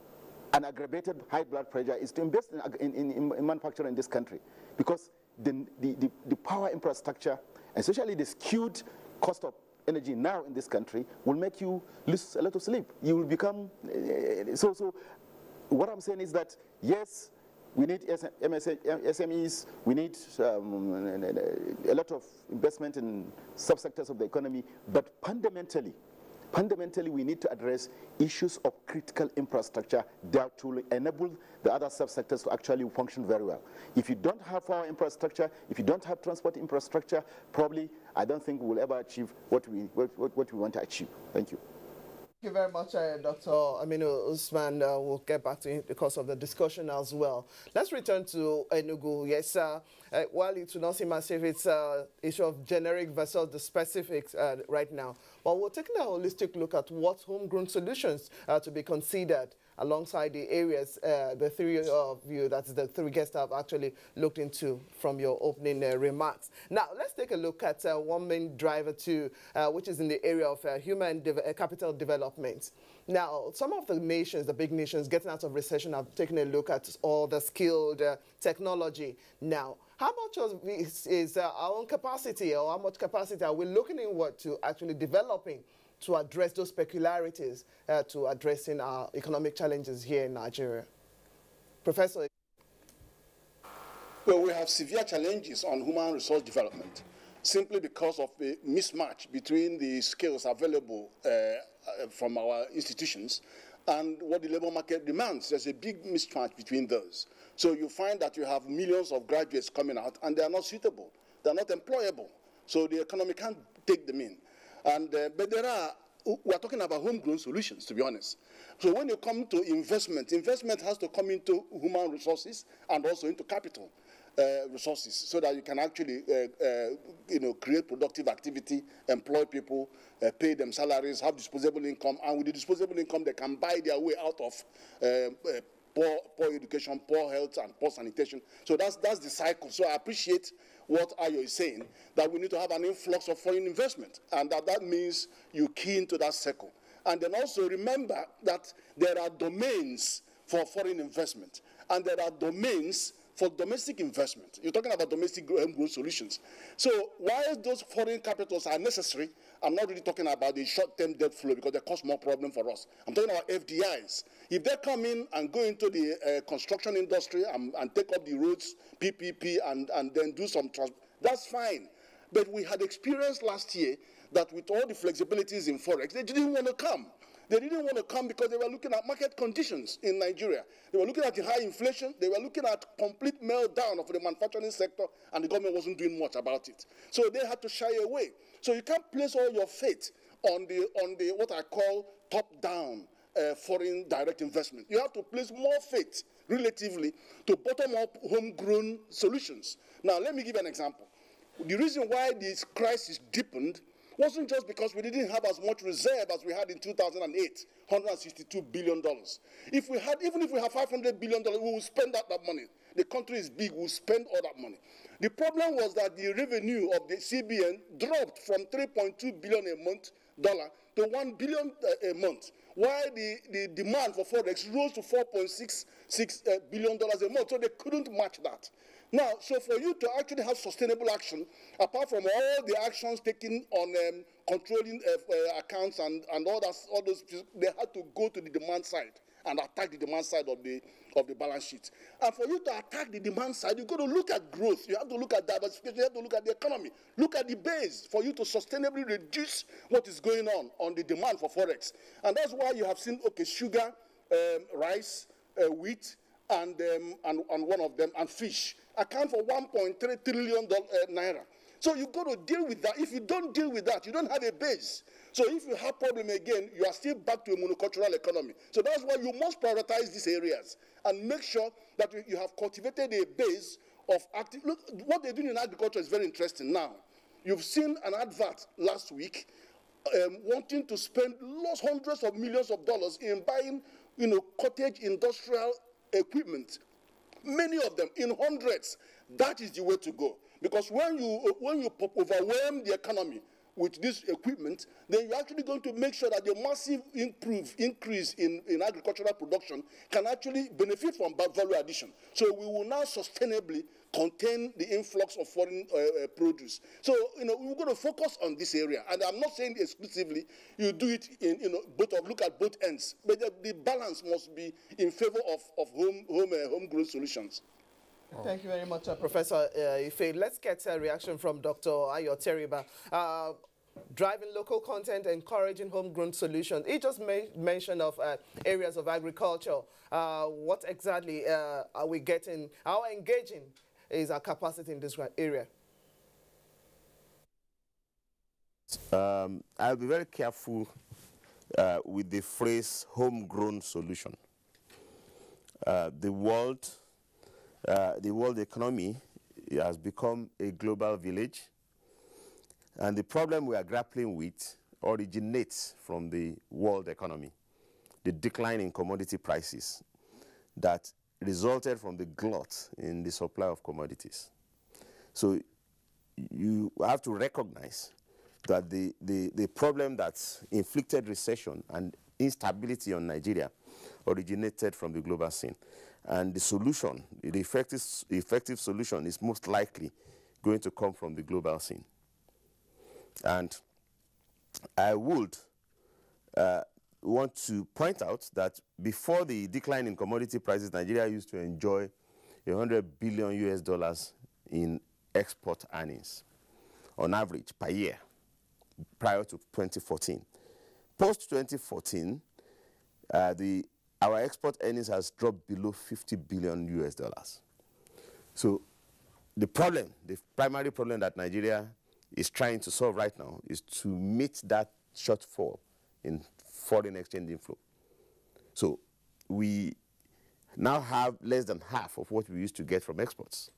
an aggravated high blood pressure, is to invest in manufacturing in this country, because the power infrastructure, especially the skewed cost of energy now in this country, will make you lose a lot of sleep. You will become so what I'm saying is that yes, we need SMEs, we need a lot of investment in subsectors of the economy, but fundamentally, we need to address issues of critical infrastructure that will enable the other subsectors to actually function very well. If you don't have power infrastructure, if you don't have transport infrastructure, probably I don't think we'll ever achieve what we want to achieve. Thank you. Thank you very much, Dr. Aminu Usman. We'll get back to him because of the discussion as well. Let's return to Enugu. Yes, while it will not seem as if it's an issue of generic versus the specifics right now, but we're taking a holistic look at what homegrown solutions are to be considered alongside the areas the three of you, that's the three guests have actually looked into from your opening remarks. Now, let's take a look at one main driver too, which is in the area of human capital development. Now, some of the nations, the big nations getting out of recession, have taken a look at all the skilled technology. Now, how much of this is our own capacity, or how much capacity are we looking inward to actually developing to address those peculiarities to addressing our economic challenges here in Nigeria? Professor? Well, we have severe challenges on human resource development simply because of the mismatch between the skills available from our institutions and what the labor market demands. There's a big mismatch between those. So you find that you have millions of graduates coming out and they are not suitable. They're not employable. So the economy can't take them in. And, but we're talking about homegrown solutions, to be honest. So when you come to investment, investment has to come into human resources and also into capital resources, so that you can actually, create productive activity, employ people, pay them salaries, have disposable income, and with the disposable income, they can buy their way out of poor education, poor health, and poor sanitation. So that's the cycle. So I appreciate what Ayo is saying, that we need to have an influx of foreign investment, and that means you key into that circle. And then also remember that there are domains for foreign investment, and there are domains for domestic investment. You're talking about domestic homegrown solutions. So while those foreign capitals are necessary, I'm not really talking about the short-term debt flow because they cause more problem for us. I'm talking about FDIs. If they come in and go into the construction industry and take up the roads, PPP, and then do some transport, that's fine. But we had experienced last year that with all the flexibilities in Forex, they didn't want to come. They didn't want to come because they were looking at market conditions in Nigeria. They were looking at the high inflation. They were looking at complete meltdown of the manufacturing sector, and the government wasn't doing much about it. So they had to shy away. So you can't place all your faith on the what I call top-down foreign direct investment. You have to place more faith relatively to bottom-up homegrown solutions. Now, let me give an example. The reason why this crisis deepened wasn't just because we didn't have as much reserve as we had in 2008, $162 billion. Even if we have $500 billion, we will spend that money. The country is big, we'll spend all that money. The problem was that the revenue of the CBN dropped from $3.2 billion a month to $1 billion a month, while the demand for Forex rose to $4.66 billion a month, so they couldn't match that. Now, so for you to actually have sustainable action, apart from all the actions taken on controlling accounts and all those, they had to go to the demand side and attack the demand side of the balance sheet. And for you to attack the demand side, you've got to look at growth. You have to look at diversification. You have to look at the economy. Look at the base for you to sustainably reduce what is going on the demand for Forex. And that's why you have seen, sugar, rice, wheat, and one of them, and fish, account for 1.3 trillion naira. So you've got to deal with that. If you don't deal with that, you don't have a base. So if you have problem again, you are still back to a monocultural economy. So that's why you must prioritize these areas and make sure that you have cultivated a base of active. Look, what they're doing in agriculture is very interesting now. You've seen an advert last week wanting to spend hundreds of millions of dollars in buying, cottage industrial equipment. Many of them in hundreds. That is the way to go. Because when you overwhelm the economy with this equipment, then you're actually going to make sure that the massive increase in agricultural production can actually benefit from value addition. So we will now sustainably contain the influx of foreign produce. So, we're going to focus on this area. And I'm not saying exclusively you do it look at both ends. But the balance must be in favor of homegrown solutions. Thank you very much, Professor Ife. Let's get a reaction from Dr. Ayo Teriba. Driving local content, encouraging homegrown solutions. He just mentioned of areas of agriculture. What exactly are we getting? How engaging is our capacity in this area? I'll be very careful with the phrase homegrown solution. The world economy has become a global village, and the problem we are grappling with originates from the world economy. the decline in commodity prices that resulted from the glut in the supply of commodities. So you have to recognize that the problem that inflicted recession and instability on Nigeria originated from the global scene. And the solution, the effective solution, is most likely going to come from the global scene. And I would want to point out that before the decline in commodity prices, Nigeria used to enjoy $100 billion US in export earnings on average per year prior to 2014. Post 2014, our export earnings has dropped below $50 billion US. So the primary problem that Nigeria is trying to solve right now is to meet that shortfall in foreign exchange inflow. So we now have less than half of what we used to get from exports.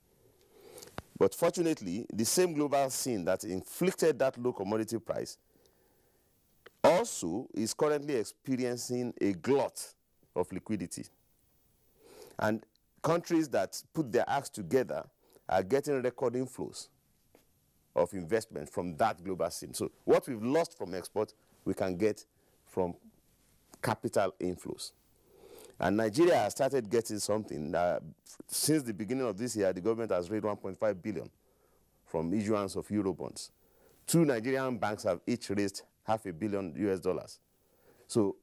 But fortunately, the same global scene that inflicted that low commodity price also is currently experiencing a glut of liquidity. And countries that put their acts together are getting record inflows of investment from that global scene. So what we've lost from export, we can get from capital inflows. And Nigeria has started getting something. Since the beginning of this year, the government has raised 1.5 billion from issuance of Eurobonds. 2 Nigerian banks have each raised $500 million US. So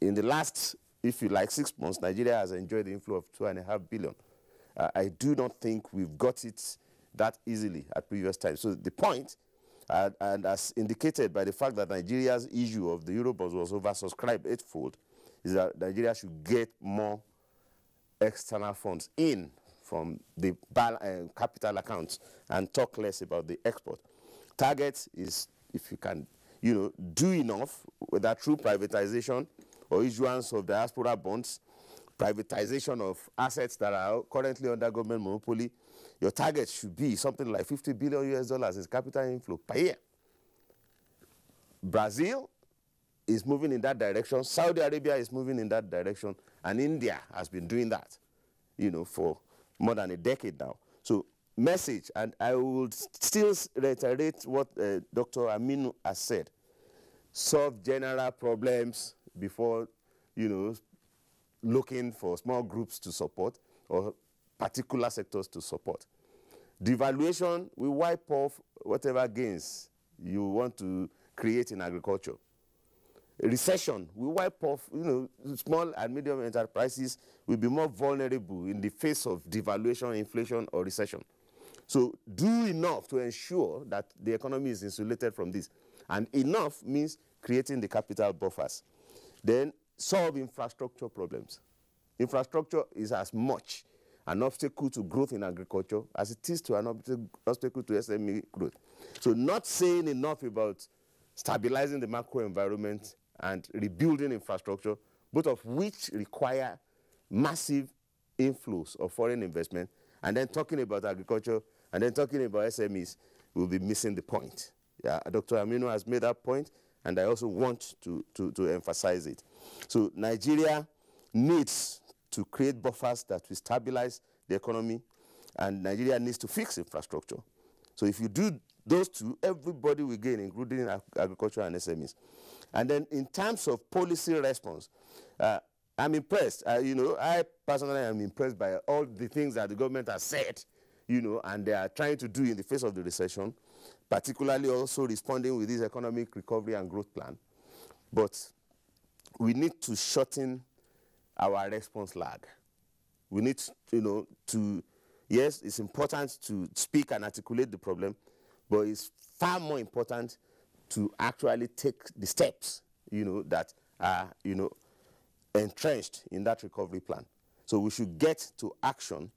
in the last, if you like, 6 months, Nigeria has enjoyed the inflow of 2.5 billion. I do not think we've got it that easily at previous times. So the point, and as indicated by the fact that Nigeria's issue of the Eurobonds was oversubscribed 8-fold, is that Nigeria should get more external funds in from the capital accounts and talk less about the export. Target is, if you can, do enough, whether through privatization or issuance of diaspora bonds, privatization of assets that are currently under government monopoly. Your target should be something like $50 billion US in capital inflow per year. Brazil is moving in that direction. Saudi Arabia is moving in that direction. And India has been doing that, for more than a decade now. So message, and I would still reiterate what Dr. Aminu has said. Solve general problems before, looking for small groups to support or particular sectors to support. Devaluation will wipe off whatever gains you want to create in agriculture. Recession will wipe off, small and medium enterprises will be more vulnerable in the face of devaluation, inflation, or recession. So do enough to ensure that the economy is insulated from this. And enough means creating the capital buffers. Then solve infrastructure problems. Infrastructure is as much an obstacle to growth in agriculture as it is to an obstacle to SME growth. So not saying enough about stabilizing the macro environment and rebuilding infrastructure, both of which require massive inflows of foreign investment, and then talking about agriculture and then talking about SMEs, we'll be missing the point. Yeah, Dr. Aminu has made that point, and I also want to emphasize it. So Nigeria needs to create buffers that will stabilize the economy, and Nigeria needs to fix infrastructure. So if you do those two, everybody will gain, including agriculture and SMEs. And then in terms of policy response, I'm impressed. I personally am impressed by all the things that the government has said, and they are trying to do in the face of the recession, particularly also responding with this economic recovery and growth plan. But we need to shorten our response lag. We need, yes, it's important to speak and articulate the problem, but it's far more important to actually take the steps, that are, entrenched in that recovery plan. So we should get to action,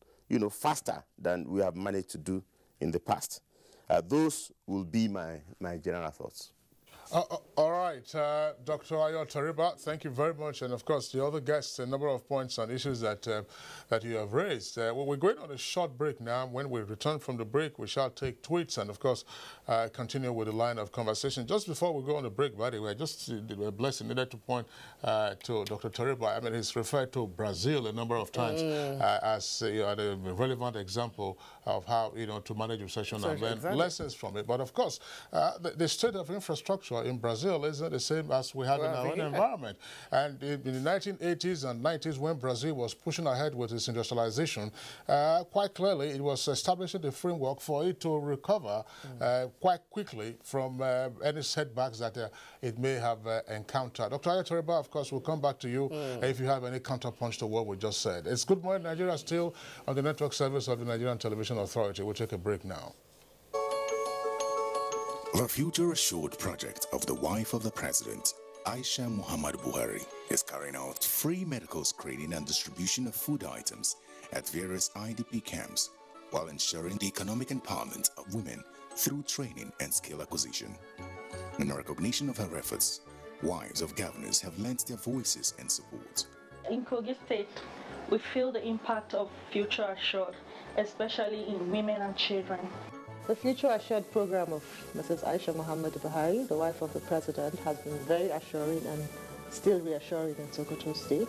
faster than we have managed to do in the past. Those will be my general thoughts. All right, Dr. Ayo Tariba, thank you very much. And of course, the other guests, a number of points and issues that that you have raised. Well, we're going on a short break now. When we return from the break, we shall take tweets and, of course, continue with the line of conversation. Just before we go on the break, by the way, just a blessing needed to point to Dr. Tariba. I mean, he's referred to Brazil a number of times as a relevant example of how, to manage recession and learn lessons from it. But of course, the state of infrastructure in Brazil isn't the same as we have in our own environment. And in the 1980s and 90s, when Brazil was pushing ahead with its industrialization, quite clearly it was establishing the framework for it to recover quite quickly from any setbacks that it may have encountered. Dr. Ayatoriba, of course, we'll come back to you if you have any counterpunch to what we just said. It's Good Morning Nigeria, still on the network service of the Nigerian Television Authority. We'll take a break now. The Future Assured project of the wife of the president, Aisha Muhammad Buhari, is carrying out free medical screening and distribution of food items at various IDP camps while ensuring the economic empowerment of women through training and skill acquisition. In recognition of her efforts, wives of governors have lent their voices and support. In Kogi State, we feel the impact of Future Assured, especially in women and children. The Future Assured program of Mrs. Aisha Muhammad Buhari, the wife of the president, has been very assuring and still reassuring in Sokoto State.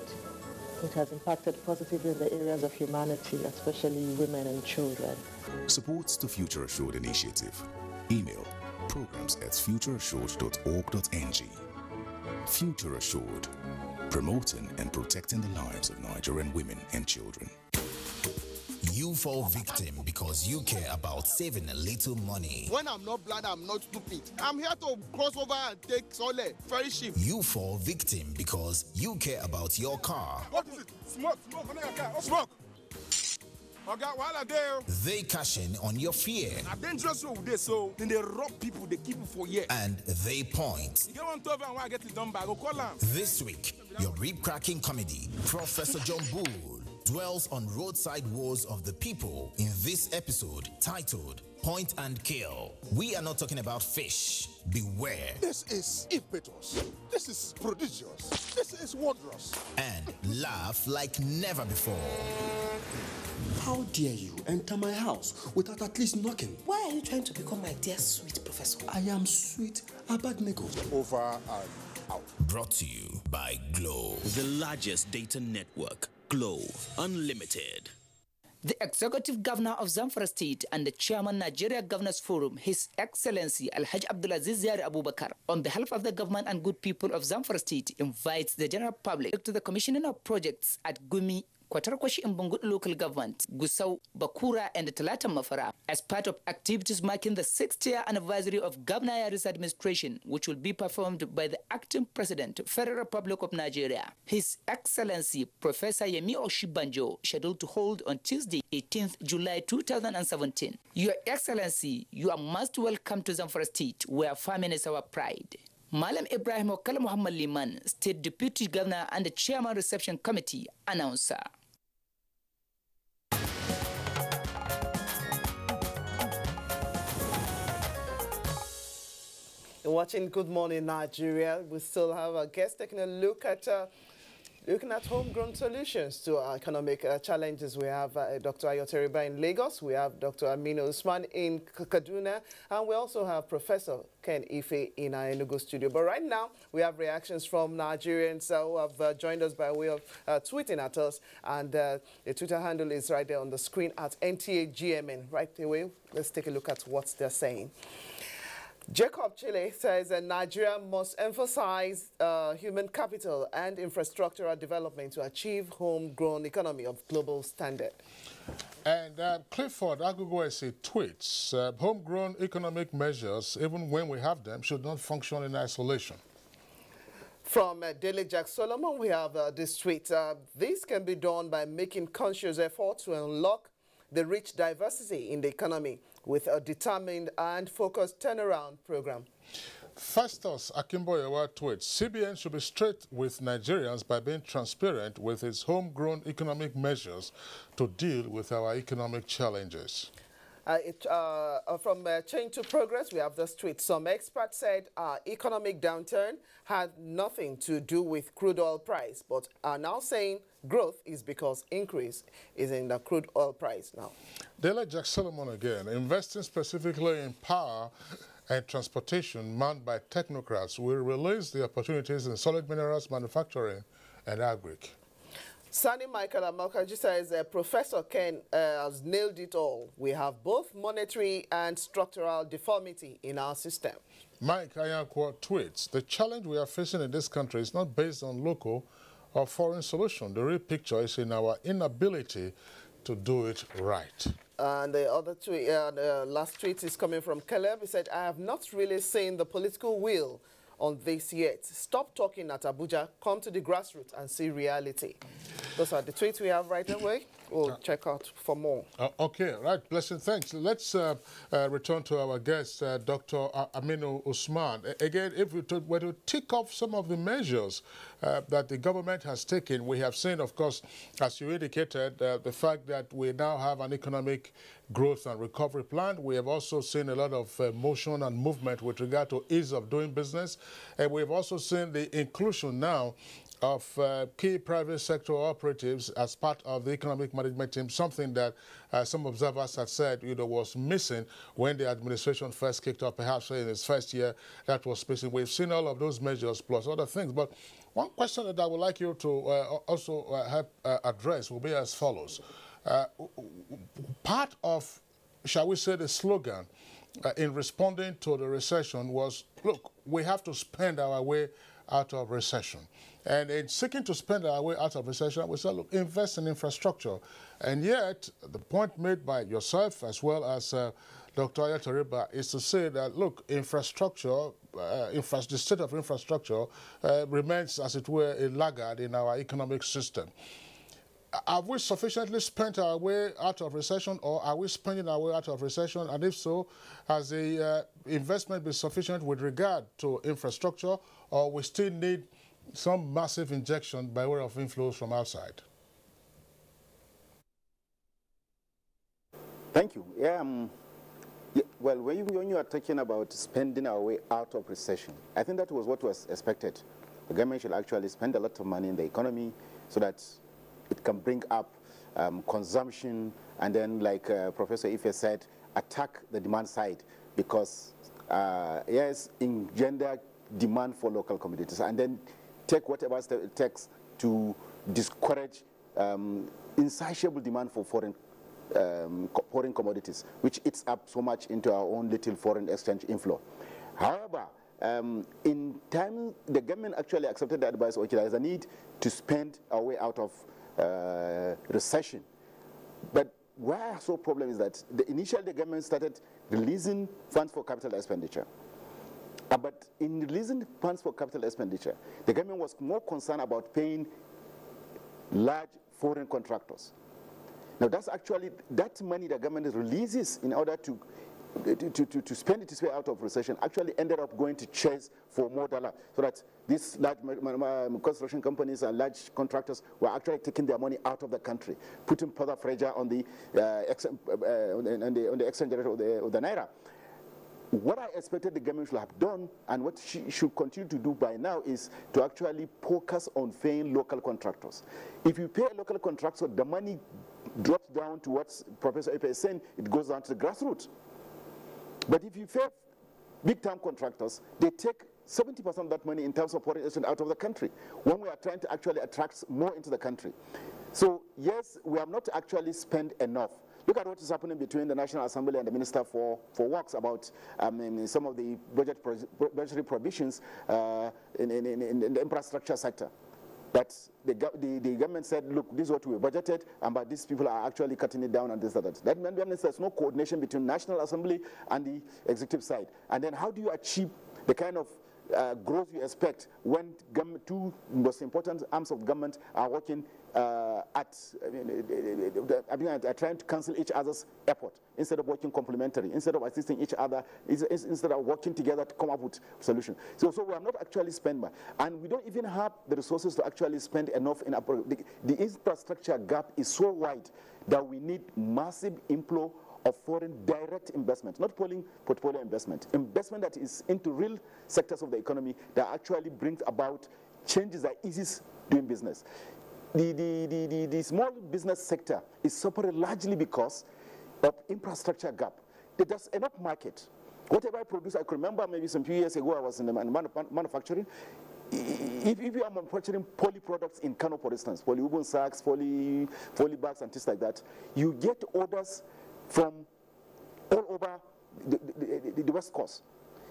It has impacted positively in the areas of humanity, especially women and children. Supports the Future Assured initiative. Email programs@futureassured.org.ng. Future Assured, promoting and protecting the lives of Nigerian women and children. You fall victim because you care about saving a little money. When I'm not blind, I'm not stupid. I'm here to cross over and take Sole, ferry ship. You fall victim because you care about your car. What is it? Smoke. Smoke. They cash in on your fear. A dangerous road they so then they rob people, they keep it for years. And they point. You get one to and I get it done by go call them. This week, your rib-cracking comedy, Professor John Bull, dwells on roadside wars of the people in this episode titled Point and Kill. We are not talking about fish. Beware. This is impetuous. This is prodigious. This is wondrous. And laugh like never before. How dare you enter my house without at least knocking? Why are you trying to become my dear sweet professor? I am sweet Abadnego. Over and out. Brought to you by Glow. The largest data network. Glow Unlimited. The Executive Governor of Zamfara State and the Chairman Nigeria Governors Forum, His Excellency Alhaji Abdulaziz Yari Abubakar, on behalf of the government and good people of Zamfara State, invites the general public to the commissioning of projects at Gumi, Kwatarkwashi Mbungut local government, Gusau, Bakura, and Talata Mafara, as part of activities marking the 6th-year anniversary of Governor Yari's administration, which will be performed by the acting president, Federal Republic of Nigeria. His Excellency Professor Yemi Oshibanjo, scheduled to hold on Tuesday, 18th July 2017. Your Excellency, you are most welcome to Zamfara State, where farming is our pride. Malam Ibrahim Okala Muhammad Liman, State Deputy Governor and the Chairman Reception Committee, announcer. Watching Good Morning Nigeria, we still have a guest taking a look at homegrown solutions to our economic challenges. We have Dr. Ayoteriba in Lagos, we have Dr. Aminu Usman in Kaduna, and we also have Professor Ken Ife in our Enugu studio. But right now, we have reactions from Nigerians who have joined us by way of tweeting at us, and the Twitter handle is right there on the screen at NTAGMN. Right away, let's take a look at what they're saying. Jacob Chile says that Nigeria must emphasize human capital and infrastructural development to achieve homegrown economy of global standard. And Clifford Agugwese tweets, homegrown economic measures, even when we have them, should not function in isolation. From Daily Jack Solomon, we have this tweet. This can be done by making conscious efforts to unlock the rich diversity in the economy with a determined and focused turnaround program. Festus Akimboyewa tweets, CBN should be straight with Nigerians by being transparent with its homegrown economic measures to deal with our economic challenges. From Change to Progress, we have this tweet. Some experts said our economic downturn had nothing to do with crude oil price, but are now saying growth is because increase is in the crude oil price now. Dela Jack Solomon again, investing specifically in power and transportation manned by technocrats will release the opportunities in solid minerals manufacturing and agric. Sani Michael Amokaji says Professor Ken has nailed it all. We have both monetary and structural deformity in our system. Mike Ayankwa tweets, the challenge we are facing in this country is not based on local or foreign solution. The real picture is in our inability to do it right. And the other tweet, the last tweet is coming from Caleb. He said, I have not really seen the political will on this yet. Stop talking at Abuja, come to the grassroots and see reality. Those are the tweets we have right away. We'll check out for more. Okay, right, blessing, thanks. Let's return to our guest, Dr. Aminu Usman. Again, if we were to tick off some of the measures that the government has taken, we have seen, of course, as you indicated, the fact that we now have an economic growth and recovery plan. We have also seen a lot of motion and movement with regard to ease of doing business. And we've also seen the inclusion now of key private sector operatives as part of the economic management team, something that some observers had said was missing when the administration first kicked off, perhaps in its first year, that was missing. We've seen all of those measures plus other things. But one question that I would like you to also help address will be as follows. Part of, shall we say, the slogan in responding to the recession was, look, we have to spend our way out of recession. And in seeking to spend our way out of recession, we said, look, invest in infrastructure. And yet, the point made by yourself as well as Dr. Ayatoriba is to say that, look, infrastructure, the state of infrastructure remains, as it were, a laggard in our economic system. Have we sufficiently spent our way out of recession, or are we spending our way out of recession? And if so, has the investment been sufficient with regard to infrastructure, or we still need some massive injection by way of inflows from outside? Thank you. Well, when you are talking about spending our way out of recession, I think that was what was expected. The government should actually spend a lot of money in the economy so that it can bring up consumption, and then, like Professor Ife said, attack the demand side, because yes, engender demand for local commodities, and then take whatever step it takes to discourage insatiable demand for foreign commodities, which eats up so much into our own little foreign exchange inflow. However, in time, the government actually accepted the advice, okay, there is a need to spend our way out of recession. But where I saw problem is that initially the government started releasing funds for capital expenditure. But in releasing funds for capital expenditure, the government was more concerned about paying large foreign contractors. Now that's actually, that money the government releases in order to spend it its way out of recession actually ended up going to chase for more dollar, so that these large construction companies and large contractors were actually taking their money out of the country, putting further pressure on the exchange rate of the naira. What I expected the government should have done, and what she should continue to do by now, is to actually focus on paying local contractors. If you pay a local contractor, the money drops down to what Professor Epe is saying, it goes down to the grassroots. But if you pay big-time contractors, they take 70% of that money in terms of foreign exchange out of the country, when we are trying to actually attract more into the country. So yes, we have not actually spent enough. Look at what is happening between the National Assembly and the Minister for Works about some of the budgetary provisions in the infrastructure sector. That the government said, look, this is what we budgeted, but these people are actually cutting it down and this and that. That means there's no coordination between National Assembly and the executive side. And then how do you achieve the kind of growth you expect when two most important arms of government are working trying to cancel each other's effort instead of working complementary, instead of assisting each other, instead of working together to come up with solutions. So we have not actually spent much, and we don't even have the resources to actually spend enough in the infrastructure gap is so wide that we need massive inflow of foreign direct investment, not portfolio investment, investment that is into real sectors of the economy that actually brings about changes that eases doing business. The small business sector is suffering largely because of infrastructure gap. There's enough market. Whatever I produce, I can remember maybe some few years ago I was in the manufacturing. If you are manufacturing poly products in Kano, for instance, polyurban sacks, poly bags and things like that, you get orders from all over the West Coast.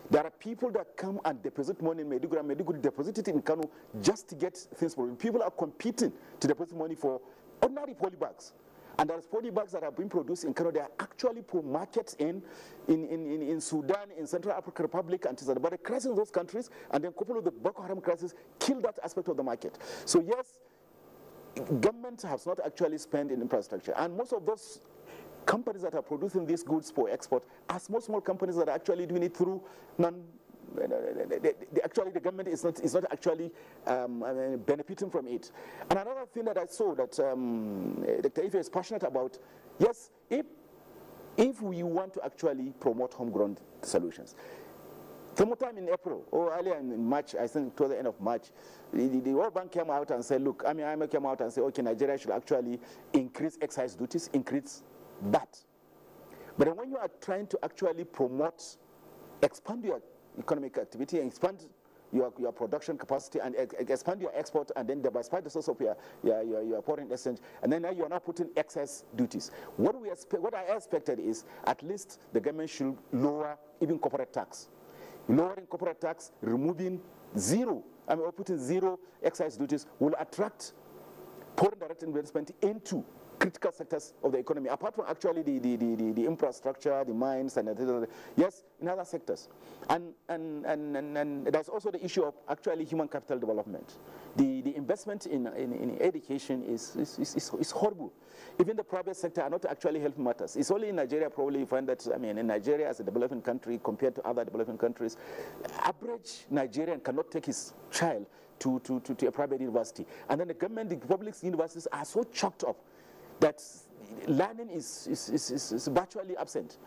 There are people that come and deposit money in Maiduguri, and Maiduguri deposit it in Kano just to get things for them. People are competing to deposit money for ordinary poly bags. And there's poly bags that are being produced in Kano. They are actually for markets in Sudan, in Central African Republic, and things like that. But the crisis in those countries, and then coupled with the Boko Haram crisis, kill that aspect of the market. So yes, government has not actually spent in infrastructure. And most of those companies that are producing these goods for export are small companies that are actually doing it through actually the government is not actually benefiting from it. And another thing that I saw that Dr. Ife is passionate about, yes, if we want to actually promote homegrown solutions, sometime in April or earlier in March, I think toward the end of March, the World Bank came out and said, look, IMF came out and said, okay, Nigeria should actually increase excise duties, increase that. But then when you are trying to actually promote, expand your economic activity, and expand your production capacity, and expand your export, and then diversify the source of your foreign exchange, and then now you are not putting excess duties. What I expected is at least the government should lower even corporate tax. Lowering corporate tax, removing or putting zero excise duties will attract foreign direct investment into critical sectors of the economy, apart from actually the infrastructure, the mines, and yes, in other sectors. And there's also the issue of actually human capital development. The investment in education is horrible. Even the private sector are not actually helping matters. It's only in Nigeria probably you find that, in Nigeria as a developing country compared to other developing countries, average Nigerian cannot take his child to a private university. And then the government, the public universities are so choked up that learning is virtually absent.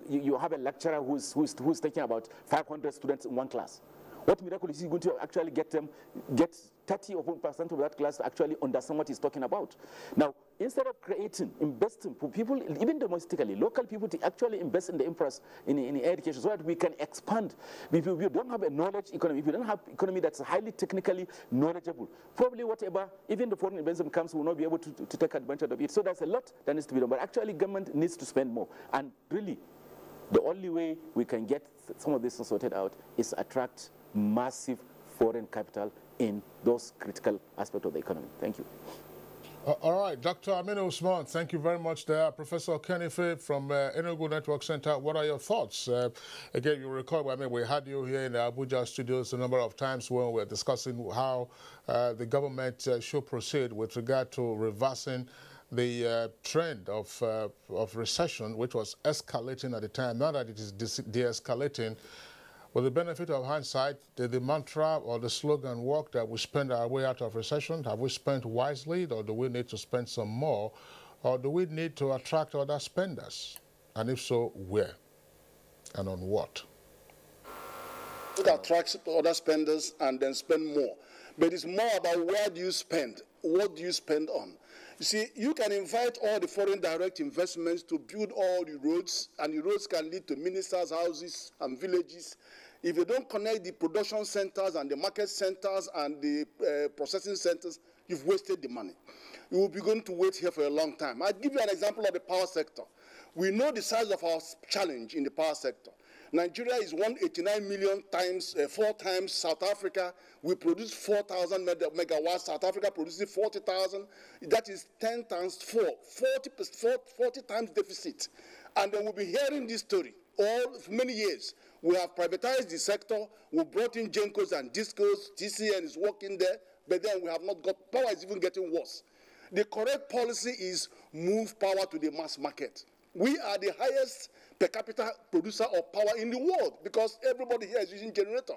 You have a lecturer who's taking about 500 students in one class. What miracle is he going to actually get 30% of that class to actually understand what he's talking about? Now, instead of investing for people, even domestically, local people to actually invest in the in education so that we can expand. If you don't have a knowledge economy, if you don't have economy that's highly technically knowledgeable, probably whatever, even the foreign investment comes, will not be able to take advantage of it. So there's a lot that needs to be done. But actually, government needs to spend more. And really, the only way we can get some of this sorted out is attract massive foreign capital in those critical aspects of the economy. Thank you. All right, Dr. Aminu Usman, thank you very much there. Professor Kenife from Enugu Network Center, what are your thoughts? Again, you recall, we had you here in the Abuja studios a number of times when we were discussing how the government should proceed with regard to reversing the trend of recession, which was escalating at the time. Now that it is de-escalating, with the benefit of hindsight, did the mantra or the slogan work that we spend our way out of recession? Have we spent wisely, or do we need to spend some more? Or do we need to attract other spenders? And if so, where? And on what? Attract other spenders and then spend more. But it's more about where do you spend? What do you spend on? You see, you can invite all the foreign direct investments to build all the roads, and the roads can lead to ministers' houses and villages. If you don't connect the production centers and the market centers and the processing centers, you've wasted the money. You will be going to wait here for a long time. I'll give you an example of the power sector. We know the size of our challenge in the power sector. Nigeria is 189 million times, 4 times South Africa. We produce 4,000 megawatts. South Africa produces 40,000. That is 10 times 4, 40 times deficit. And then we'll be hearing this story all for many years. We have privatized the sector. We brought in Gencos and Discos. TCN is working there. But then we have not got, power is even getting worse. The correct policy is move power to the mass market. We are the highest per capita producer of power in the world because everybody here is using generator.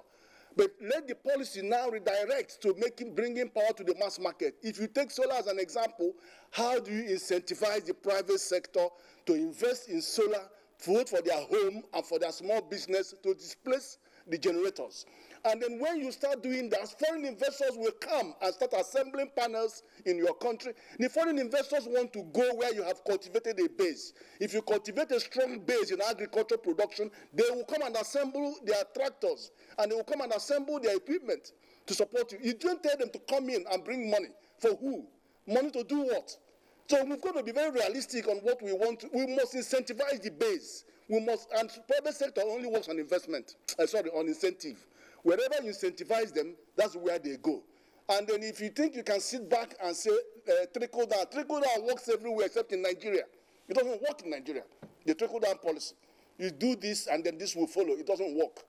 But let the policy now redirect to bringing power to the mass market. If you take solar as an example, how do you incentivize the private sector to invest in solar, both for their home and for their small business, to displace the generators? And then when you start doing that, foreign investors will come and start assembling panels in your country. The foreign investors want to go where you have cultivated a base. If you cultivate a strong base in agricultural production, they will come and assemble their tractors, and they will come and assemble their equipment to support you. You don't tell them to come in and bring money. For who? Money to do what? So we've got to be very realistic on what we want to. We must incentivize the base. We must, and private sector only works on investment. On incentive. Wherever you incentivize them, that's where they go. And then if you think you can sit back and say trickle down works everywhere except in Nigeria. It doesn't work in Nigeria. The trickle down policy. You do this and then this will follow. It doesn't work.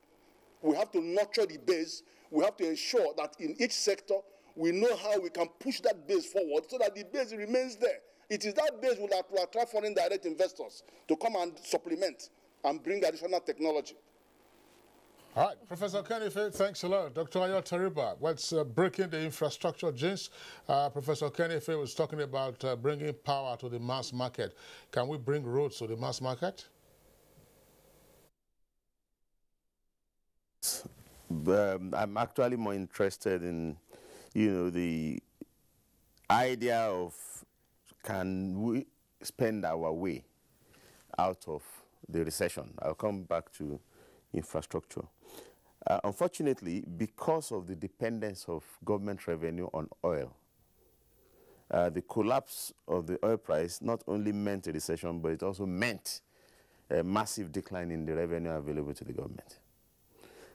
We have to nurture the base. We have to ensure that in each sector, we know how we can push that base forward so that the base remains there. It is that base will attract foreign direct investors to come and supplement and bring additional technology. All right, Professor Kenife, thanks a lot. Dr. Ayo Teriba, what's breaking the infrastructure jinx? Professor Kenife was talking about bringing power to the mass market. Can we bring roads to the mass market? I'm actually more interested in, the idea of can we spend our way out of the recession. I'll come back to infrastructure. Unfortunately, because of the dependence of government revenue on oil, the collapse of the oil price not only meant a recession, but it also meant a massive decline in the revenue available to the government.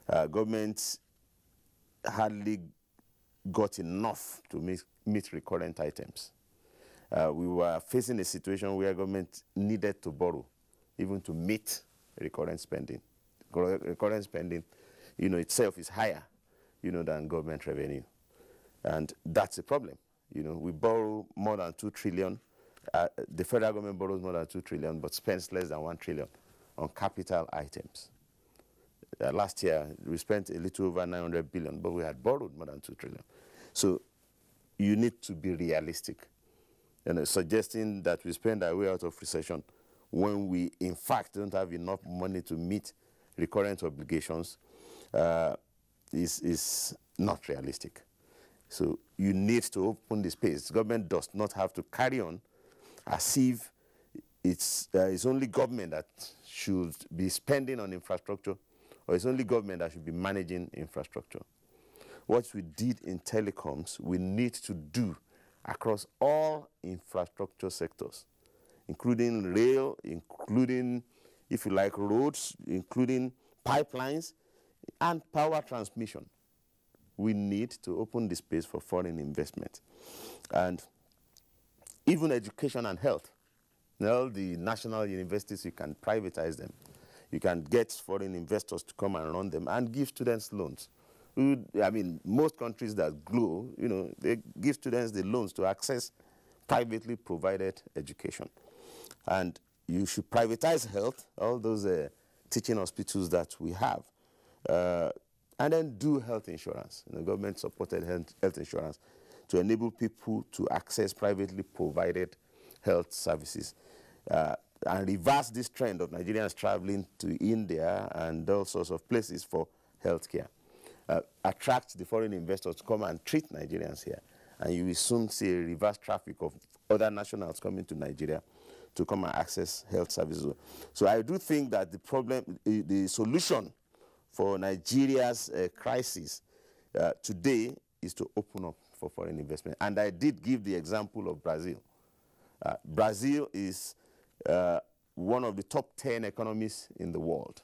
Government hardly got enough to meet recurrent items. We were facing a situation where government needed to borrow even to meet recurrent spending. Recurrent spending, itself is higher, than government revenue. And that's a problem. We borrow more than 2 trillion. The federal government borrows more than 2 trillion, but spends less than 1 trillion on capital items. Last year, we spent a little over 900 billion, but we had borrowed more than 2 trillion. So you need to be realistic. Suggesting that we spend our way out of recession when we, in fact, don't have enough money to meet recurrent obligations is not realistic. So you need to open the space. Government does not have to carry on as if it's only government that should be spending on infrastructure, or it's only government that should be managing infrastructure. What we did in telecoms, we need to do across all infrastructure sectors, including rail, including, if you like, roads, including pipelines, and power transmission. We need to open the space for foreign investment. And even education and health. All the national universities, you can privatize them. You can get foreign investors to come and run them and give students loans. Most countries that grow, they give students the loans to access privately provided education. And you should privatize health, all those teaching hospitals that we have, and then do health insurance, government-supported health insurance, to enable people to access privately provided health services, and reverse this trend of Nigerians traveling to India and all sorts of places for healthcare. Attract the foreign investors to come and treat Nigerians here, and you will soon see a reverse traffic of other nationals coming to Nigeria to come and access health services. So I do think that the solution for Nigeria's crisis today is to open up for foreign investment. And I did give the example of Brazil. Brazil is one of the top 10 economies in the world.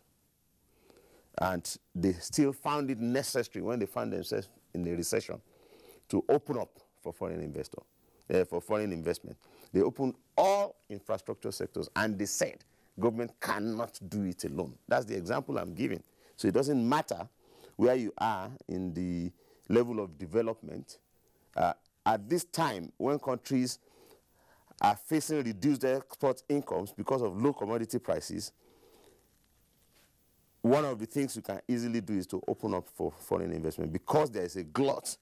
And they still found it necessary when they found themselves in a recession to open up for foreign investment. They opened all infrastructure sectors, and they said government cannot do it alone. That's the example I'm giving. So it doesn't matter where you are in the level of development. At this time, when countries are facing reduced export incomes because of low commodity prices, one of the things you can easily do is to open up for foreign investment because there is a glut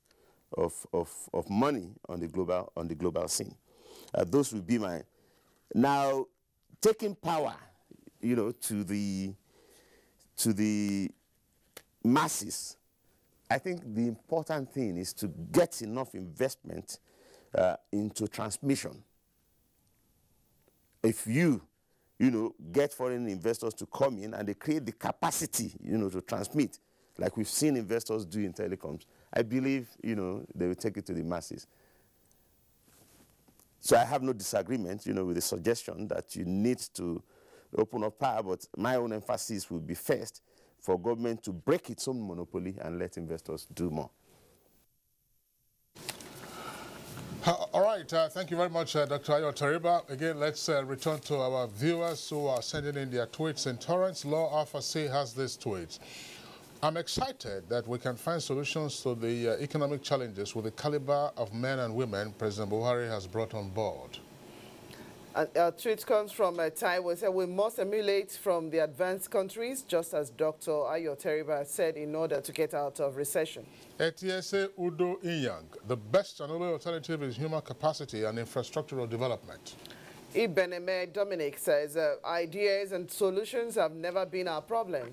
of money on the global scene. Those would be my... Now, taking power, you know, to the masses, I think the important thing is to get enough investment into transmission. If you know, get foreign investors to come in and they create the capacity, you know, to transmit, like we've seen investors do in telecoms, I believe, you know, they will take it to the masses. So I have no disagreement, you know, with the suggestion that you need to open up power, but my own emphasis would be first for government to break its own monopoly and let investors do more. All right, thank you very much, Dr. Ayo Tariba. Again, let's return to our viewers who are sending in their tweets in torrents. Law Alpha C has this tweet. I'm excited that we can find solutions to the economic challenges with the caliber of men and women President Buhari has brought on board. A tweet comes from Taiwo. Said we must emulate from the advanced countries, just as Dr. Ayo Tariba said, in order to get out of recession. Etiese Udo Inyang, the best and only alternative is human capacity and infrastructural development. Ibeneme Dominic says, ideas and solutions have never been our problem.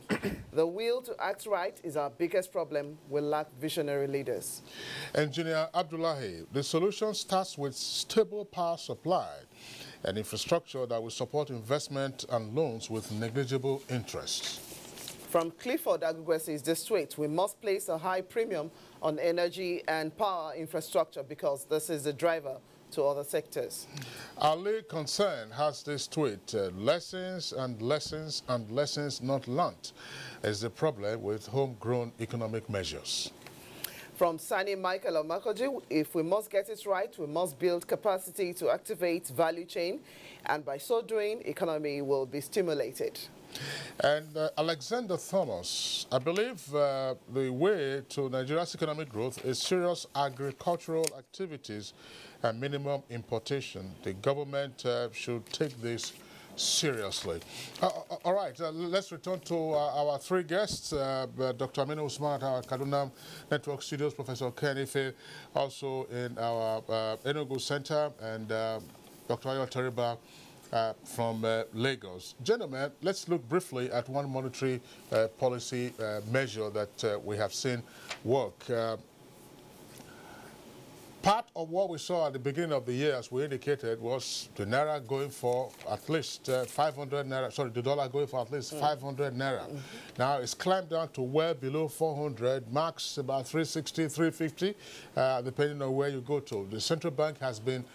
The will to act right is our biggest problem. We lack visionary leaders. Engineer Abdullahi, the solution starts with stable power supply and infrastructure that will support investment and loans with negligible interest. From Clifford Agugwesi is this tweet. We must place a high premium on energy and power infrastructure because this is the driver to other sectors. Ali Concern has this tweet. Lessons and lessons and lessons not learnt is the problem with homegrown economic measures. From Sani Michael Omakoji, if we must get it right, we must build capacity to activate value chain, and by so doing, economy will be stimulated. And Alexander Thomas, I believe the way to Nigeria's economic growth is serious agricultural activities and minimum importation. The government should take this seriously. All right, let's return to our three guests, Dr. Aminu Usman at our Kaduna Network Studios, Professor Ken Ife, also in our Enugu Center, and Dr. Ayo Tariba from Lagos. Gentlemen, let's look briefly at one monetary policy measure that we have seen work. Part of what we saw at the beginning of the year, as we indicated, was the Naira going for at least 500 Naira, sorry, the dollar going for at least 500 Naira. Now it's climbed down to well below 400, max about 360, 350, depending on where you go to. The central bank has been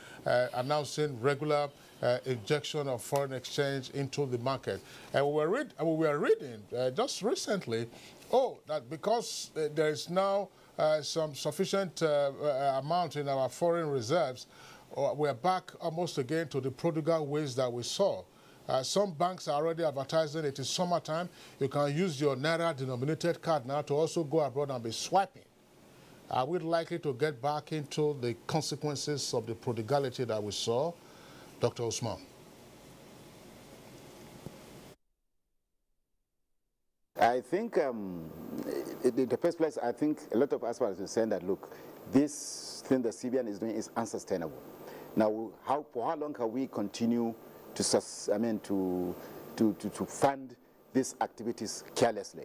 announcing regular injection of foreign exchange into the market. And we were reading just recently, that because there is now some sufficient amount in our foreign reserves, we're back almost again to the prodigal ways that we saw. Some banks are already advertising it is summertime. You can use your Naira-denominated card now to also go abroad and be swiping. Are we likely to get back into the consequences of the prodigality that we saw? Dr. Usman. I think, in the first place, I think a lot of us are saying that, look, this thing the CBN is doing is unsustainable. Now, for how long can we continue to fund these activities carelessly?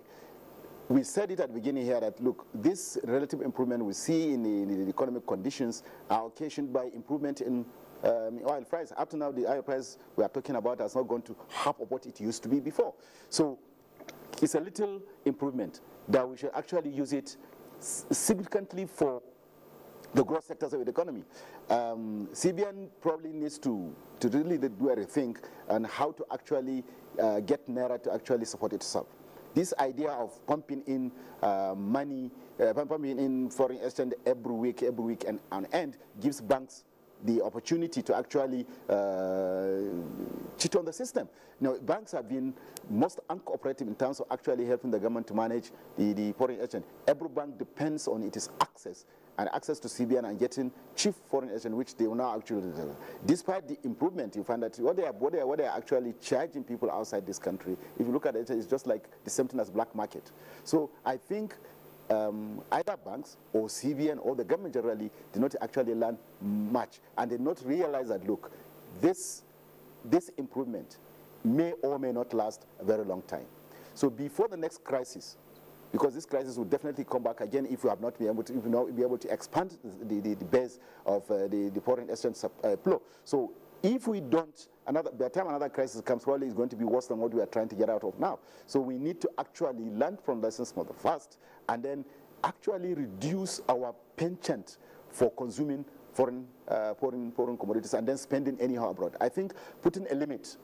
We said it at the beginning here that, look, this relative improvement we see in the economic conditions are occasioned by improvement in oil price. Up to now, the oil price we are talking about has not gone to half of what it used to be before. So it's a little improvement that we should actually use it significantly for the growth sectors of the economy. CBN probably needs to really do a rethink on how to actually get Naira to actually support itself. This idea of pumping in money, pumping in foreign exchange every week and on end gives banks the opportunity to actually cheat on the system. Now, banks have been most uncooperative in terms of actually helping the government to manage the foreign exchange. Every bank depends on its access to CBN and getting cheap foreign exchange, which they will now actually do. Despite the improvement, you find that what they are actually charging people outside this country, if you look at it, it's just like the same thing as black market. So I think either banks or CBN or the government generally did not actually learn much, and did not realize that, look, this improvement may or may not last a very long time. So before the next crisis, because this crisis will definitely come back again if we have not been able to, expand the base of the foreign exchange flow. So if we don't, by the time another crisis comes, probably it's going to be worse than what we are trying to get out of now. So we need to actually learn from lessons from the past, and then actually reduce our penchant for consuming foreign commodities and then spending anyhow abroad. I think putting a limit